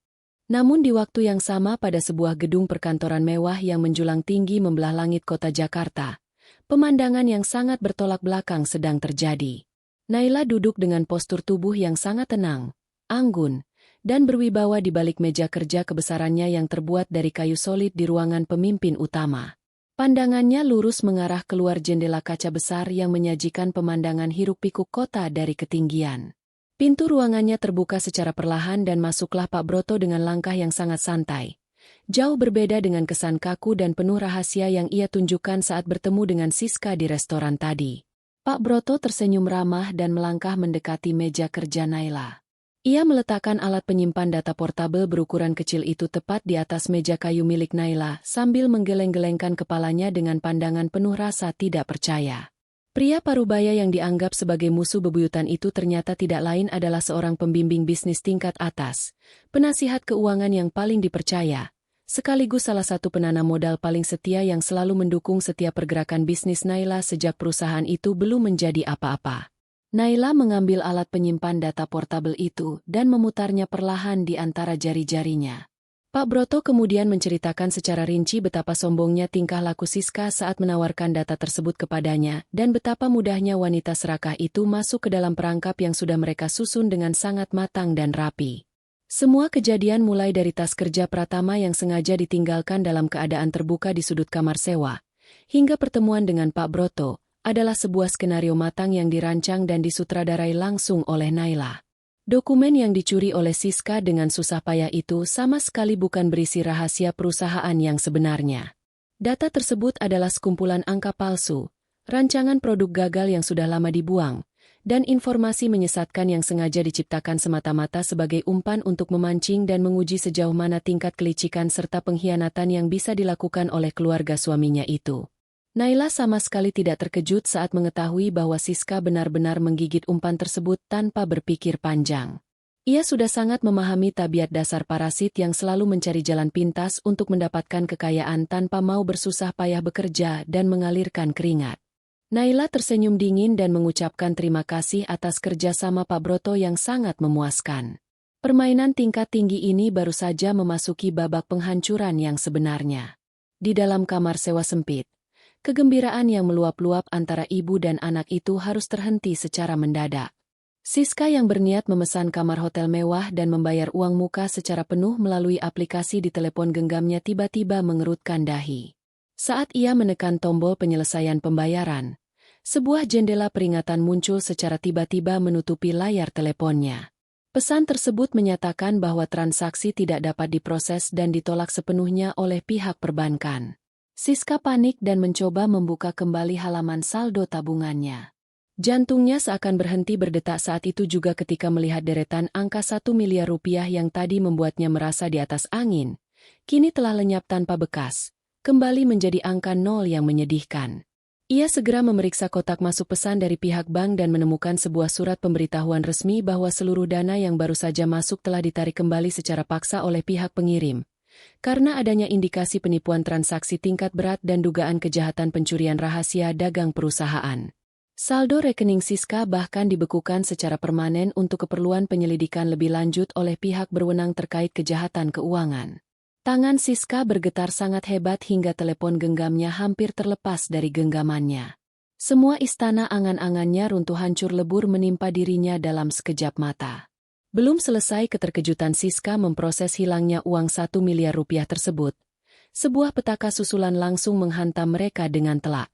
Namun di waktu yang sama pada sebuah gedung perkantoran mewah yang menjulang tinggi membelah langit kota Jakarta, pemandangan yang sangat bertolak belakang sedang terjadi. Naila duduk dengan postur tubuh yang sangat tenang, anggun, dan berwibawa di balik meja kerja kebesarannya yang terbuat dari kayu solid di ruangan pemimpin utama. Pandangannya lurus mengarah keluar jendela kaca besar yang menyajikan pemandangan hiruk-pikuk kota dari ketinggian. Pintu ruangannya terbuka secara perlahan dan masuklah Pak Broto dengan langkah yang sangat santai. Jauh berbeda dengan kesan kaku dan penuh rahasia yang ia tunjukkan saat bertemu dengan Siska di restoran tadi. Pak Broto tersenyum ramah dan melangkah mendekati meja kerja Naila. Ia meletakkan alat penyimpan data portabel berukuran kecil itu tepat di atas meja kayu milik Naila sambil menggeleng-gelengkan kepalanya dengan pandangan penuh rasa tidak percaya. Pria parubaya yang dianggap sebagai musuh bebuyutan itu ternyata tidak lain adalah seorang pembimbing bisnis tingkat atas, penasihat keuangan yang paling dipercaya, sekaligus salah satu penanam modal paling setia yang selalu mendukung setiap pergerakan bisnis Naila sejak perusahaan itu belum menjadi apa-apa. Naila mengambil alat penyimpan data portabel itu dan memutarnya perlahan di antara jari-jarinya. Pak Broto kemudian menceritakan secara rinci betapa sombongnya tingkah laku Siska saat menawarkan data tersebut kepadanya dan betapa mudahnya wanita serakah itu masuk ke dalam perangkap yang sudah mereka susun dengan sangat matang dan rapi. Semua kejadian mulai dari tas kerja Pratama yang sengaja ditinggalkan dalam keadaan terbuka di sudut kamar sewa, hingga pertemuan dengan Pak Broto, adalah sebuah skenario matang yang dirancang dan disutradarai langsung oleh Naila. Dokumen yang dicuri oleh Siska dengan susah payah itu sama sekali bukan berisi rahasia perusahaan yang sebenarnya. Data tersebut adalah sekumpulan angka palsu, rancangan produk gagal yang sudah lama dibuang, dan informasi menyesatkan yang sengaja diciptakan semata-mata sebagai umpan untuk memancing dan menguji sejauh mana tingkat kelicikan serta pengkhianatan yang bisa dilakukan oleh keluarga suaminya itu. Naila sama sekali tidak terkejut saat mengetahui bahwa Siska benar-benar menggigit umpan tersebut tanpa berpikir panjang. Ia sudah sangat memahami tabiat dasar parasit yang selalu mencari jalan pintas untuk mendapatkan kekayaan tanpa mau bersusah payah bekerja dan mengalirkan keringat. Naila tersenyum dingin dan mengucapkan terima kasih atas kerjasama Pak Broto yang sangat memuaskan. Permainan tingkat tinggi ini baru saja memasuki babak penghancuran yang sebenarnya. Di dalam kamar sewa sempit, kegembiraan yang meluap-luap antara ibu dan anak itu harus terhenti secara mendadak. Siska yang berniat memesan kamar hotel mewah dan membayar uang muka secara penuh melalui aplikasi di telepon genggamnya tiba-tiba mengerutkan dahi. Saat ia menekan tombol penyelesaian pembayaran, sebuah jendela peringatan muncul secara tiba-tiba menutupi layar teleponnya. Pesan tersebut menyatakan bahwa transaksi tidak dapat diproses dan ditolak sepenuhnya oleh pihak perbankan. Siska panik dan mencoba membuka kembali halaman saldo tabungannya. Jantungnya seakan berhenti berdetak saat itu juga ketika melihat deretan angka 1 miliar rupiah yang tadi membuatnya merasa di atas angin, kini telah lenyap tanpa bekas, kembali menjadi angka 0 yang menyedihkan. Ia segera memeriksa kotak masuk pesan dari pihak bank dan menemukan sebuah surat pemberitahuan resmi bahwa seluruh dana yang baru saja masuk telah ditarik kembali secara paksa oleh pihak pengirim, karena adanya indikasi penipuan transaksi tingkat berat dan dugaan kejahatan pencurian rahasia dagang perusahaan. Saldo rekening Siska bahkan dibekukan secara permanen untuk keperluan penyelidikan lebih lanjut oleh pihak berwenang terkait kejahatan keuangan. Tangan Siska bergetar sangat hebat hingga telepon genggamnya hampir terlepas dari genggamannya. Semua istana angan-angannya runtuh hancur lebur menimpa dirinya dalam sekejap mata. Belum selesai keterkejutan Siska memproses hilangnya uang 1 miliar rupiah tersebut, sebuah petaka susulan langsung menghantam mereka dengan telak.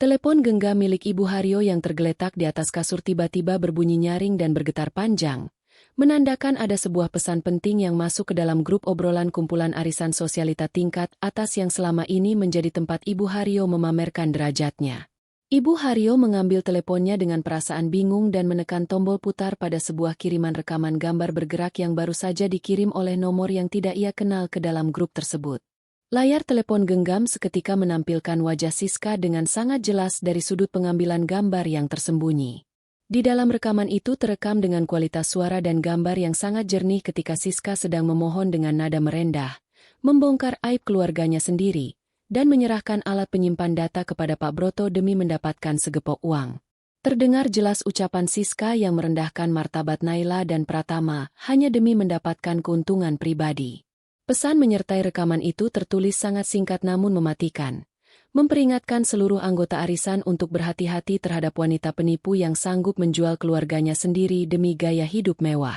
Telepon genggam milik Ibu Haryo yang tergeletak di atas kasur tiba-tiba berbunyi nyaring dan bergetar panjang, menandakan ada sebuah pesan penting yang masuk ke dalam grup obrolan kumpulan arisan sosialita tingkat atas yang selama ini menjadi tempat Ibu Haryo memamerkan derajatnya. Ibu Haryo mengambil teleponnya dengan perasaan bingung dan menekan tombol putar pada sebuah kiriman rekaman gambar bergerak yang baru saja dikirim oleh nomor yang tidak ia kenal ke dalam grup tersebut. Layar telepon genggam seketika menampilkan wajah Siska dengan sangat jelas dari sudut pengambilan gambar yang tersembunyi. Di dalam rekaman itu terekam dengan kualitas suara dan gambar yang sangat jernih ketika Siska sedang memohon dengan nada merendah, membongkar aib keluarganya sendiri, dan menyerahkan alat penyimpan data kepada Pak Broto demi mendapatkan segepok uang. Terdengar jelas ucapan Siska yang merendahkan martabat Naila dan Pratama hanya demi mendapatkan keuntungan pribadi. Pesan menyertai rekaman itu tertulis sangat singkat namun mematikan, memperingatkan seluruh anggota arisan untuk berhati-hati terhadap wanita penipu yang sanggup menjual keluarganya sendiri demi gaya hidup mewah.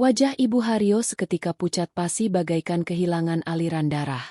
Wajah Ibu Haryo seketika pucat pasi bagaikan kehilangan aliran darah.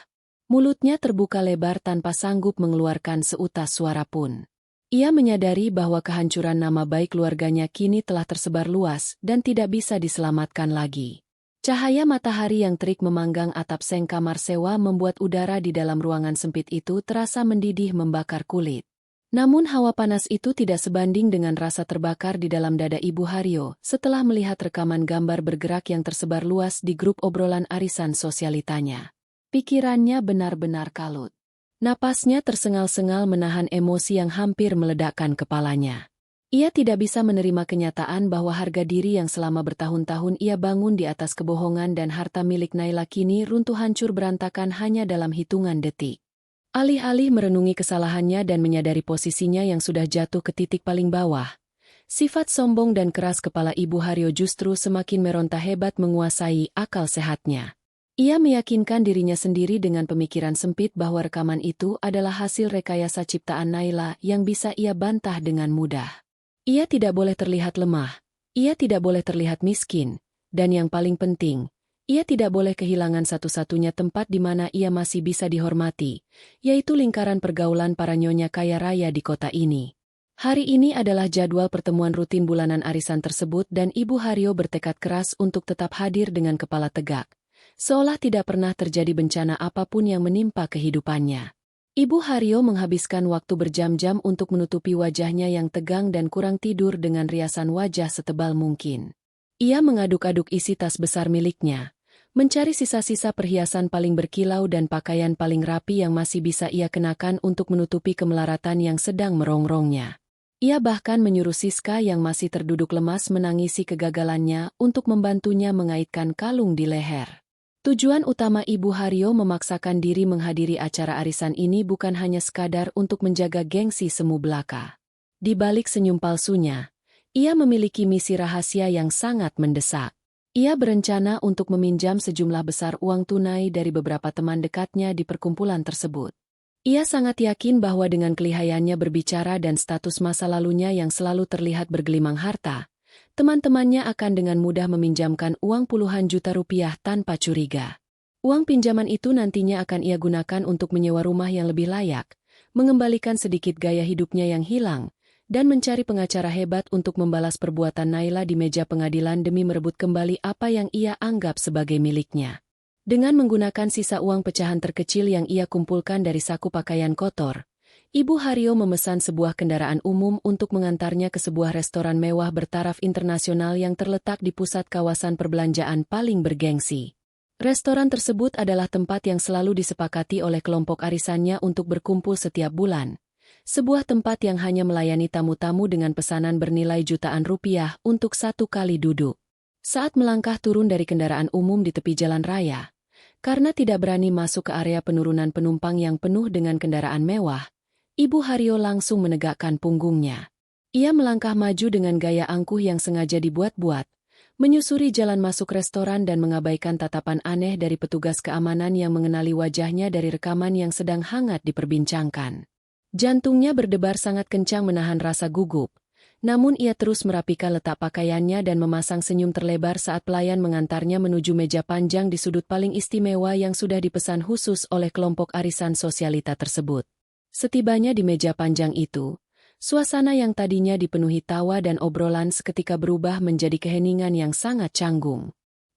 Mulutnya terbuka lebar tanpa sanggup mengeluarkan seutas suara pun. Ia menyadari bahwa kehancuran nama baik keluarganya kini telah tersebar luas dan tidak bisa diselamatkan lagi. Cahaya matahari yang terik memanggang atap seng kamar sewa membuat udara di dalam ruangan sempit itu terasa mendidih membakar kulit. Namun hawa panas itu tidak sebanding dengan rasa terbakar di dalam dada Ibu Haryo setelah melihat rekaman gambar bergerak yang tersebar luas di grup obrolan arisan sosialitanya. Pikirannya benar-benar kalut. Napasnya tersengal-sengal menahan emosi yang hampir meledakkan kepalanya. Ia tidak bisa menerima kenyataan bahwa harga diri yang selama bertahun-tahun ia bangun di atas kebohongan dan harta milik Naila kini runtuh hancur berantakan hanya dalam hitungan detik. Alih-alih merenungi kesalahannya dan menyadari posisinya yang sudah jatuh ke titik paling bawah, sifat sombong dan keras kepala Ibu Haryo justru semakin meronta hebat menguasai akal sehatnya. Ia meyakinkan dirinya sendiri dengan pemikiran sempit bahwa rekaman itu adalah hasil rekayasa ciptaan Naila yang bisa ia bantah dengan mudah. Ia tidak boleh terlihat lemah, ia tidak boleh terlihat miskin, dan yang paling penting, ia tidak boleh kehilangan satu-satunya tempat di mana ia masih bisa dihormati, yaitu lingkaran pergaulan para nyonya kaya raya di kota ini. Hari ini adalah jadwal pertemuan rutin bulanan arisan tersebut dan Ibu Haryo bertekad keras untuk tetap hadir dengan kepala tegak, seolah tidak pernah terjadi bencana apapun yang menimpa kehidupannya. Ibu Haryo menghabiskan waktu berjam-jam untuk menutupi wajahnya yang tegang dan kurang tidur dengan riasan wajah setebal mungkin. Ia mengaduk-aduk isi tas besar miliknya, mencari sisa-sisa perhiasan paling berkilau dan pakaian paling rapi yang masih bisa ia kenakan untuk menutupi kemelaratan yang sedang merongrongnya. Ia bahkan menyuruh Siska yang masih terduduk lemas menangisi kegagalannya untuk membantunya mengaitkan kalung di leher. Tujuan utama Ibu Haryo memaksakan diri menghadiri acara arisan ini bukan hanya sekadar untuk menjaga gengsi semu belaka. Di balik senyum palsunya, ia memiliki misi rahasia yang sangat mendesak. Ia berencana untuk meminjam sejumlah besar uang tunai dari beberapa teman dekatnya di perkumpulan tersebut. Ia sangat yakin bahwa dengan kelihayannya berbicara dan status masa lalunya yang selalu terlihat bergelimang harta, teman-temannya akan dengan mudah meminjamkan uang puluhan juta rupiah tanpa curiga. Uang pinjaman itu nantinya akan ia gunakan untuk menyewa rumah yang lebih layak, mengembalikan sedikit gaya hidupnya yang hilang, dan mencari pengacara hebat untuk membalas perbuatan Naila di meja pengadilan demi merebut kembali apa yang ia anggap sebagai miliknya. Dengan menggunakan sisa uang pecahan terkecil yang ia kumpulkan dari saku pakaian kotor, Ibu Haryo memesan sebuah kendaraan umum untuk mengantarnya ke sebuah restoran mewah bertaraf internasional yang terletak di pusat kawasan perbelanjaan paling bergengsi. Restoran tersebut adalah tempat yang selalu disepakati oleh kelompok arisannya untuk berkumpul setiap bulan. Sebuah tempat yang hanya melayani tamu-tamu dengan pesanan bernilai jutaan rupiah untuk satu kali duduk. Saat melangkah turun dari kendaraan umum di tepi jalan raya, karena tidak berani masuk ke area penurunan penumpang yang penuh dengan kendaraan mewah, Ibu Haryo langsung menegakkan punggungnya. Ia melangkah maju dengan gaya angkuh yang sengaja dibuat-buat, menyusuri jalan masuk restoran dan mengabaikan tatapan aneh dari petugas keamanan yang mengenali wajahnya dari rekaman yang sedang hangat diperbincangkan. Jantungnya berdebar sangat kencang menahan rasa gugup, namun ia terus merapikan letak pakaiannya dan memasang senyum terlebar saat pelayan mengantarnya menuju meja panjang di sudut paling istimewa yang sudah dipesan khusus oleh kelompok arisan sosialita tersebut. Setibanya di meja panjang itu, suasana yang tadinya dipenuhi tawa dan obrolan seketika berubah menjadi keheningan yang sangat canggung.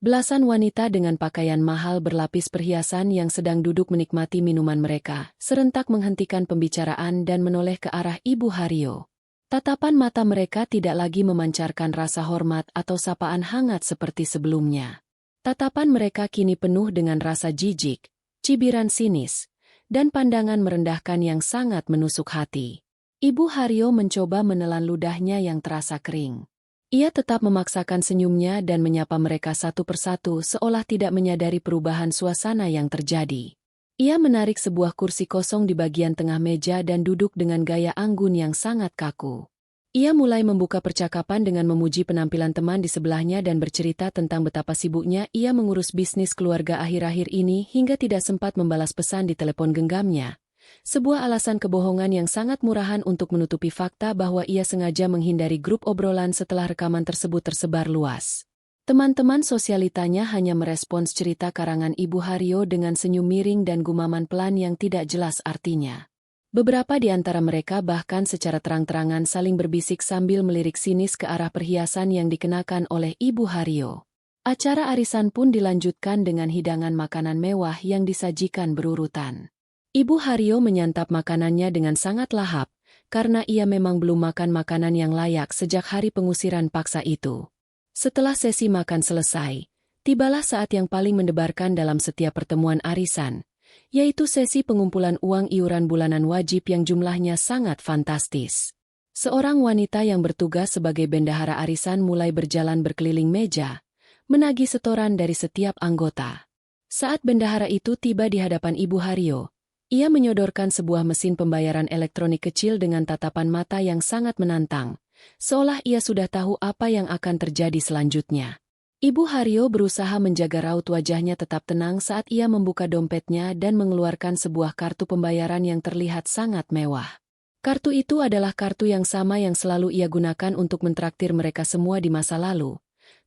Belasan wanita dengan pakaian mahal berlapis perhiasan yang sedang duduk menikmati minuman mereka, serentak menghentikan pembicaraan dan menoleh ke arah Ibu Haryo. Tatapan mata mereka tidak lagi memancarkan rasa hormat atau sapaan hangat seperti sebelumnya. Tatapan mereka kini penuh dengan rasa jijik, cibiran sinis, dan pandangan merendahkan yang sangat menusuk hati. Ibu Haryo mencoba menelan ludahnya yang terasa kering. Ia tetap memaksakan senyumnya dan menyapa mereka satu persatu seolah tidak menyadari perubahan suasana yang terjadi. Ia menarik sebuah kursi kosong di bagian tengah meja dan duduk dengan gaya anggun yang sangat kaku. Ia mulai membuka percakapan dengan memuji penampilan teman di sebelahnya dan bercerita tentang betapa sibuknya ia mengurus bisnis keluarga akhir-akhir ini hingga tidak sempat membalas pesan di telepon genggamnya. Sebuah alasan kebohongan yang sangat murahan untuk menutupi fakta bahwa ia sengaja menghindari grup obrolan setelah rekaman tersebut tersebar luas. Teman-teman sosialitanya hanya merespons cerita karangan Ibu Haryo dengan senyum miring dan gumaman pelan yang tidak jelas artinya. Beberapa di antara mereka bahkan secara terang-terangan saling berbisik sambil melirik sinis ke arah perhiasan yang dikenakan oleh Ibu Haryo. Acara arisan pun dilanjutkan dengan hidangan makanan mewah yang disajikan berurutan. Ibu Haryo menyantap makanannya dengan sangat lahap, karena ia memang belum makan makanan yang layak sejak hari pengusiran paksa itu. Setelah sesi makan selesai, tibalah saat yang paling mendebarkan dalam setiap pertemuan arisan, yaitu sesi pengumpulan uang iuran bulanan wajib yang jumlahnya sangat fantastis. Seorang wanita yang bertugas sebagai bendahara arisan mulai berjalan berkeliling meja, menagih setoran dari setiap anggota. Saat bendahara itu tiba di hadapan Ibu Haryo, ia menyodorkan sebuah mesin pembayaran elektronik kecil dengan tatapan mata yang sangat menantang, seolah ia sudah tahu apa yang akan terjadi selanjutnya. Ibu Haryo berusaha menjaga raut wajahnya tetap tenang saat ia membuka dompetnya dan mengeluarkan sebuah kartu pembayaran yang terlihat sangat mewah. Kartu itu adalah kartu yang sama yang selalu ia gunakan untuk mentraktir mereka semua di masa lalu.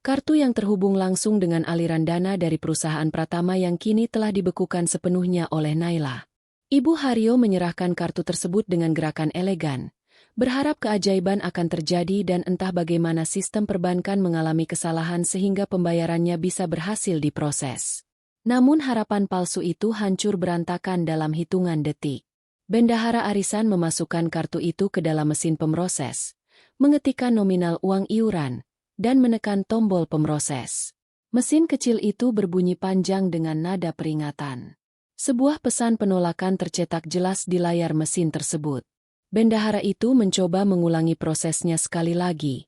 Kartu yang terhubung langsung dengan aliran dana dari perusahaan Pratama yang kini telah dibekukan sepenuhnya oleh Naila. Ibu Haryo menyerahkan kartu tersebut dengan gerakan elegan, berharap keajaiban akan terjadi dan entah bagaimana sistem perbankan mengalami kesalahan sehingga pembayarannya bisa berhasil diproses. Namun harapan palsu itu hancur berantakan dalam hitungan detik. Bendahara arisan memasukkan kartu itu ke dalam mesin pemroses, mengetikkan nominal uang iuran, dan menekan tombol pemroses. Mesin kecil itu berbunyi panjang dengan nada peringatan. Sebuah pesan penolakan tercetak jelas di layar mesin tersebut. Bendahara itu mencoba mengulangi prosesnya sekali lagi,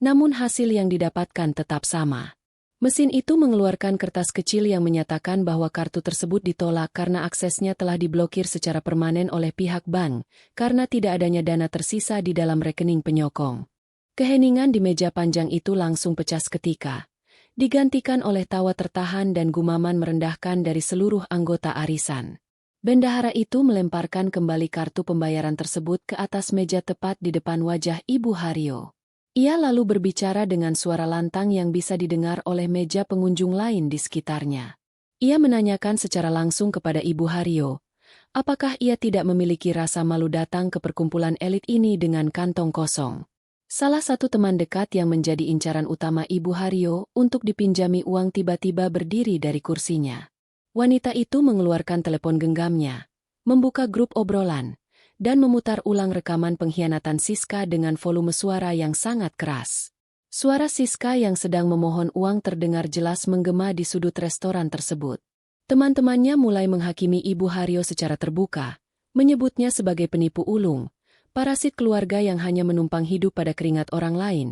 namun hasil yang didapatkan tetap sama. Mesin itu mengeluarkan kertas kecil yang menyatakan bahwa kartu tersebut ditolak karena aksesnya telah diblokir secara permanen oleh pihak bank, karena tidak adanya dana tersisa di dalam rekening penyokong. Keheningan di meja panjang itu langsung pecah seketika, digantikan oleh tawa tertahan dan gumaman merendahkan dari seluruh anggota arisan. Bendahara itu melemparkan kembali kartu pembayaran tersebut ke atas meja tepat di depan wajah Ibu Haryo. Ia lalu berbicara dengan suara lantang yang bisa didengar oleh meja pengunjung lain di sekitarnya. Ia menanyakan secara langsung kepada Ibu Haryo, apakah ia tidak memiliki rasa malu datang ke perkumpulan elit ini dengan kantong kosong. Salah satu teman dekat yang menjadi incaran utama Ibu Haryo untuk dipinjami uang tiba-tiba berdiri dari kursinya. Wanita itu mengeluarkan telepon genggamnya, membuka grup obrolan, dan memutar ulang rekaman pengkhianatan Siska dengan volume suara yang sangat keras. Suara Siska yang sedang memohon uang terdengar jelas menggema di sudut restoran tersebut. Teman-temannya mulai menghakimi Ibu Haryo secara terbuka, menyebutnya sebagai penipu ulung, parasit keluarga yang hanya menumpang hidup pada keringat orang lain,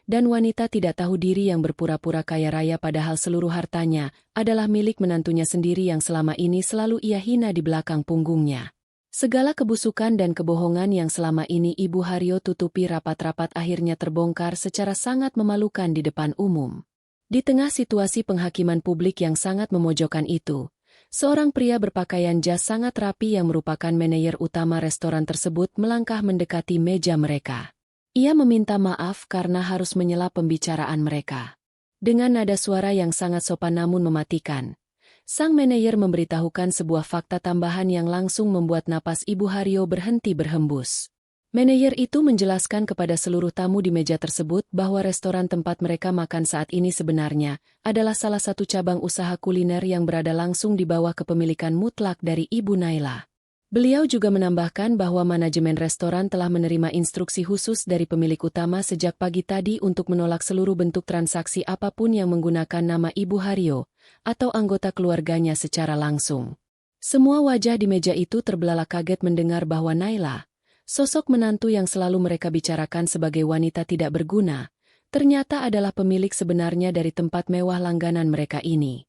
dan wanita tidak tahu diri yang berpura-pura kaya raya padahal seluruh hartanya adalah milik menantunya sendiri yang selama ini selalu ia hina di belakang punggungnya. Segala kebusukan dan kebohongan yang selama ini Ibu Haryo tutupi rapat-rapat akhirnya terbongkar secara sangat memalukan di depan umum. Di tengah situasi penghakiman publik yang sangat memojokkan itu, seorang pria berpakaian jas sangat rapi yang merupakan manajer utama restoran tersebut melangkah mendekati meja mereka. Ia meminta maaf karena harus menyela pembicaraan mereka. Dengan nada suara yang sangat sopan namun mematikan, sang manajer memberitahukan sebuah fakta tambahan yang langsung membuat napas Ibu Haryo berhenti berhembus. Manajer itu menjelaskan kepada seluruh tamu di meja tersebut bahwa restoran tempat mereka makan saat ini sebenarnya adalah salah satu cabang usaha kuliner yang berada langsung di bawah kepemilikan mutlak dari Ibu Naila. Beliau juga menambahkan bahwa manajemen restoran telah menerima instruksi khusus dari pemilik utama sejak pagi tadi untuk menolak seluruh bentuk transaksi apapun yang menggunakan nama Ibu Haryo atau anggota keluarganya secara langsung. Semua wajah di meja itu terbelalak kaget mendengar bahwa Naila, sosok menantu yang selalu mereka bicarakan sebagai wanita tidak berguna, ternyata adalah pemilik sebenarnya dari tempat mewah langganan mereka ini.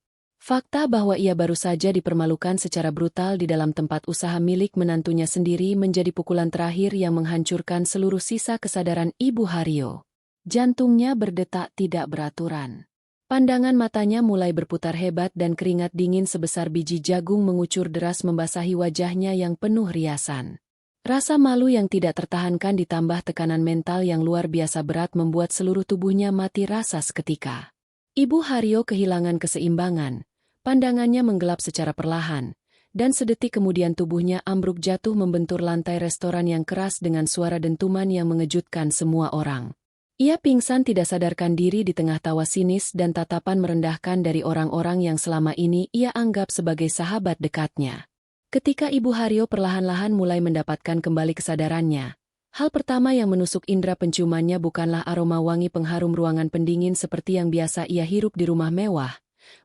Fakta bahwa ia baru saja dipermalukan secara brutal di dalam tempat usaha milik menantunya sendiri menjadi pukulan terakhir yang menghancurkan seluruh sisa kesadaran Ibu Haryo. Jantungnya berdetak tidak beraturan. Pandangan matanya mulai berputar hebat dan keringat dingin sebesar biji jagung mengucur deras membasahi wajahnya yang penuh riasan. Rasa malu yang tidak tertahankan ditambah tekanan mental yang luar biasa berat membuat seluruh tubuhnya mati rasa seketika. Ibu Haryo kehilangan keseimbangan. Pandangannya menggelap secara perlahan, dan sedetik kemudian tubuhnya ambruk jatuh membentur lantai restoran yang keras dengan suara dentuman yang mengejutkan semua orang. Ia pingsan tidak sadarkan diri di tengah tawa sinis dan tatapan merendahkan dari orang-orang yang selama ini ia anggap sebagai sahabat dekatnya. Ketika Ibu Haryo perlahan-lahan mulai mendapatkan kembali kesadarannya, Hal pertama yang menusuk indera penciumannya bukanlah aroma wangi pengharum ruangan pendingin seperti yang biasa ia hirup di rumah mewah,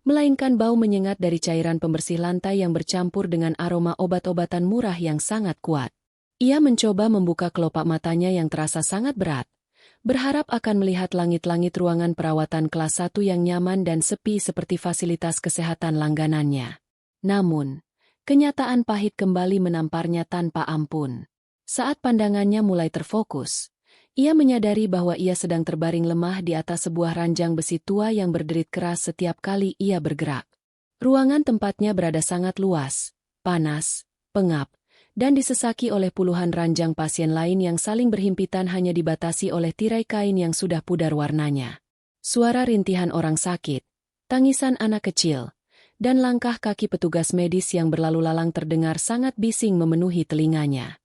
melainkan bau menyengat dari cairan pembersih lantai yang bercampur dengan aroma obat-obatan murah yang sangat kuat. Ia mencoba membuka kelopak matanya yang terasa sangat berat, berharap akan melihat langit-langit ruangan perawatan kelas 1 yang nyaman dan sepi seperti fasilitas kesehatan langganannya. Namun, kenyataan pahit kembali menamparnya tanpa ampun. Saat pandangannya mulai terfokus, ia menyadari bahwa ia sedang terbaring lemah di atas sebuah ranjang besi tua yang berderit keras setiap kali ia bergerak. Ruangan tempatnya berada sangat luas, panas, pengap, dan disesaki oleh puluhan ranjang pasien lain yang saling berhimpitan hanya dibatasi oleh tirai kain yang sudah pudar warnanya. Suara rintihan orang sakit, tangisan anak kecil, dan langkah kaki petugas medis yang berlalu lalang terdengar sangat bising memenuhi telinganya.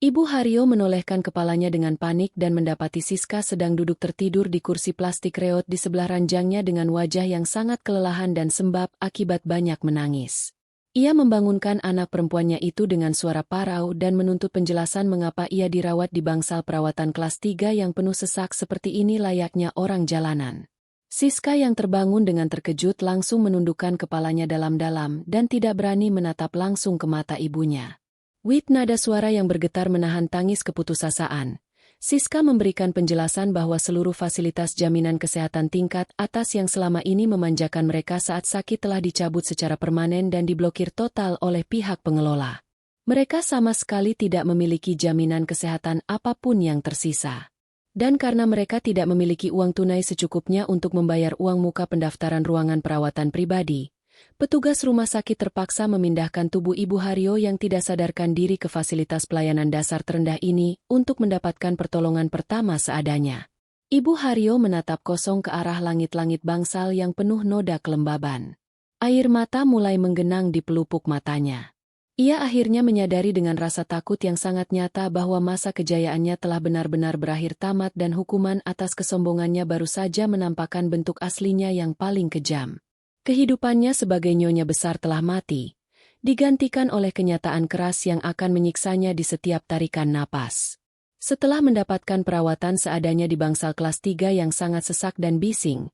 Ibu Haryo menolehkan kepalanya dengan panik dan mendapati Siska sedang duduk tertidur di kursi plastik reot di sebelah ranjangnya dengan wajah yang sangat kelelahan dan sembab akibat banyak menangis. Ia membangunkan anak perempuannya itu dengan suara parau dan menuntut penjelasan mengapa ia dirawat di bangsal perawatan kelas 3 yang penuh sesak seperti ini layaknya orang jalanan. Siska yang terbangun dengan terkejut langsung menundukkan kepalanya dalam-dalam dan tidak berani menatap langsung ke mata ibunya. With nada suara yang bergetar menahan tangis keputusasaan, Siska memberikan penjelasan bahwa seluruh fasilitas jaminan kesehatan tingkat atas yang selama ini memanjakan mereka saat sakit telah dicabut secara permanen dan diblokir total oleh pihak pengelola. Mereka sama sekali tidak memiliki jaminan kesehatan apapun yang tersisa. Dan karena mereka tidak memiliki uang tunai secukupnya untuk membayar uang muka pendaftaran ruangan perawatan pribadi, petugas rumah sakit terpaksa memindahkan tubuh Ibu Haryo yang tidak sadarkan diri ke fasilitas pelayanan dasar terendah ini untuk mendapatkan pertolongan pertama seadanya. Ibu Haryo menatap kosong ke arah langit-langit bangsal yang penuh noda kelembaban. Air mata mulai menggenang di pelupuk matanya. Ia akhirnya menyadari dengan rasa takut yang sangat nyata bahwa masa kejayaannya telah benar-benar berakhir tamat dan hukuman atas kesombongannya baru saja menampakkan bentuk aslinya yang paling kejam. Kehidupannya sebagai nyonya besar telah mati, digantikan oleh kenyataan keras yang akan menyiksanya di setiap tarikan napas. Setelah mendapatkan perawatan seadanya di bangsal kelas 3 yang sangat sesak dan bising,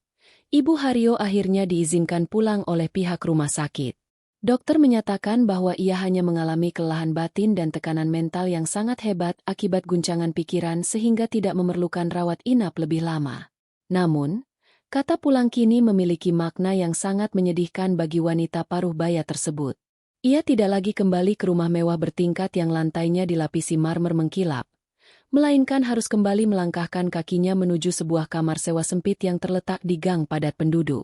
Ibu Haryo akhirnya diizinkan pulang oleh pihak rumah sakit. Dokter menyatakan bahwa ia hanya mengalami kelelahan batin dan tekanan mental yang sangat hebat akibat guncangan pikiran sehingga tidak memerlukan rawat inap lebih lama. Namun, kata pulang kini memiliki makna yang sangat menyedihkan bagi wanita paruh baya tersebut. Ia tidak lagi kembali ke rumah mewah bertingkat yang lantainya dilapisi marmer mengkilap, melainkan harus kembali melangkahkan kakinya menuju sebuah kamar sewa sempit yang terletak di gang padat penduduk.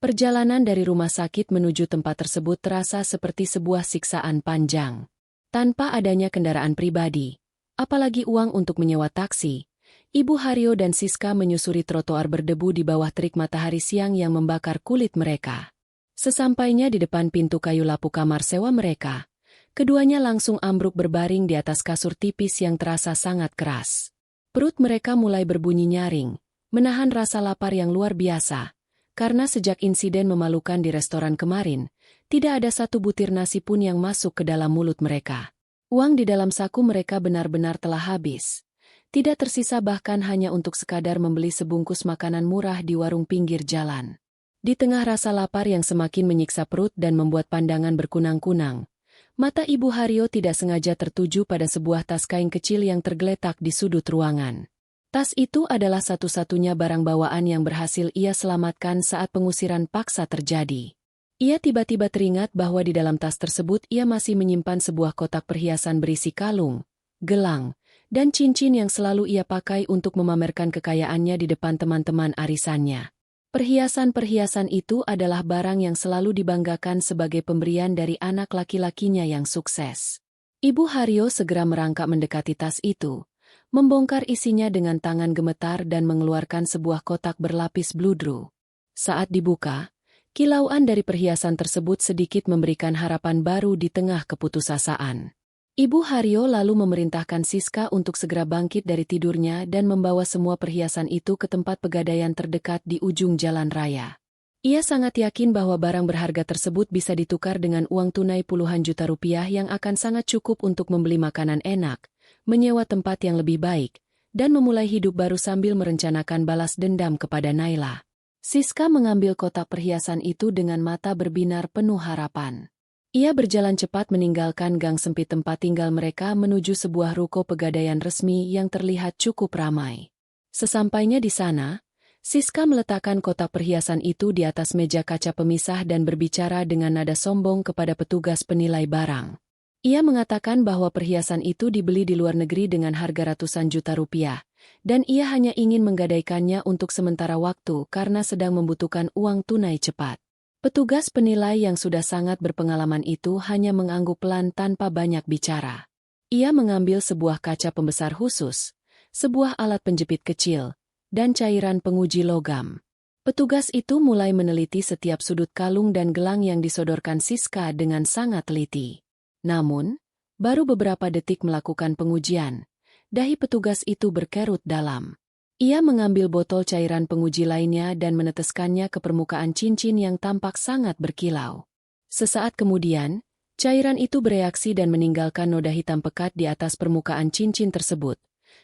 Perjalanan dari rumah sakit menuju tempat tersebut terasa seperti sebuah siksaan panjang. Tanpa adanya kendaraan pribadi, apalagi uang untuk menyewa taksi, Ibu Haryo dan Siska menyusuri trotoar berdebu di bawah terik matahari siang yang membakar kulit mereka. Sesampainya di depan pintu kayu lapuk kamar sewa mereka, keduanya langsung ambruk berbaring di atas kasur tipis yang terasa sangat keras. Perut mereka mulai berbunyi nyaring, menahan rasa lapar yang luar biasa, karena sejak insiden memalukan di restoran kemarin, tidak ada satu butir nasi pun yang masuk ke dalam mulut mereka. Uang di dalam saku mereka benar-benar telah habis. Tidak tersisa bahkan hanya untuk sekadar membeli sebungkus makanan murah di warung pinggir jalan. Di tengah rasa lapar yang semakin menyiksa perut dan membuat pandangan berkunang-kunang, mata Ibu Haryo tidak sengaja tertuju pada sebuah tas kain kecil yang tergeletak di sudut ruangan. Tas itu adalah satu-satunya barang bawaan yang berhasil ia selamatkan saat pengusiran paksa terjadi. Ia tiba-tiba teringat bahwa di dalam tas tersebut ia masih menyimpan sebuah kotak perhiasan berisi kalung, gelang, dan cincin yang selalu ia pakai untuk memamerkan kekayaannya di depan teman-teman arisannya. Perhiasan-perhiasan itu adalah barang yang selalu dibanggakan sebagai pemberian dari anak laki-lakinya yang sukses. Ibu Haryo segera merangkak mendekati tas itu, membongkar isinya dengan tangan gemetar dan mengeluarkan sebuah kotak berlapis bludru. Saat dibuka, kilauan dari perhiasan tersebut sedikit memberikan harapan baru di tengah keputusasaan. Ibu Haryo lalu memerintahkan Siska untuk segera bangkit dari tidurnya dan membawa semua perhiasan itu ke tempat pegadaian terdekat di ujung jalan raya. Ia sangat yakin bahwa barang berharga tersebut bisa ditukar dengan uang tunai puluhan juta rupiah yang akan sangat cukup untuk membeli makanan enak, menyewa tempat yang lebih baik, dan memulai hidup baru sambil merencanakan balas dendam kepada Naila. Siska mengambil kotak perhiasan itu dengan mata berbinar penuh harapan. Ia berjalan cepat meninggalkan gang sempit tempat tinggal mereka menuju sebuah ruko pegadaian resmi yang terlihat cukup ramai. Sesampainya di sana, Siska meletakkan kotak perhiasan itu di atas meja kaca pemisah dan berbicara dengan nada sombong kepada petugas penilai barang. Ia mengatakan bahwa perhiasan itu dibeli di luar negeri dengan harga ratusan juta rupiah, dan ia hanya ingin menggadaikannya untuk sementara waktu karena sedang membutuhkan uang tunai cepat. Petugas penilai yang sudah sangat berpengalaman itu hanya mengangguk pelan tanpa banyak bicara. Ia mengambil sebuah kaca pembesar khusus, sebuah alat penjepit kecil, dan cairan penguji logam. Petugas itu mulai meneliti setiap sudut kalung dan gelang yang disodorkan Siska dengan sangat teliti. Namun, baru beberapa detik melakukan pengujian, dahi petugas itu berkerut dalam. Ia mengambil botol cairan penguji lainnya dan meneteskannya ke permukaan cincin yang tampak sangat berkilau. Sesaat kemudian, cairan itu bereaksi dan meninggalkan noda hitam pekat di atas permukaan cincin tersebut.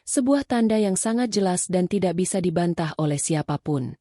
Sebuah tanda yang sangat jelas dan tidak bisa dibantah oleh siapapun.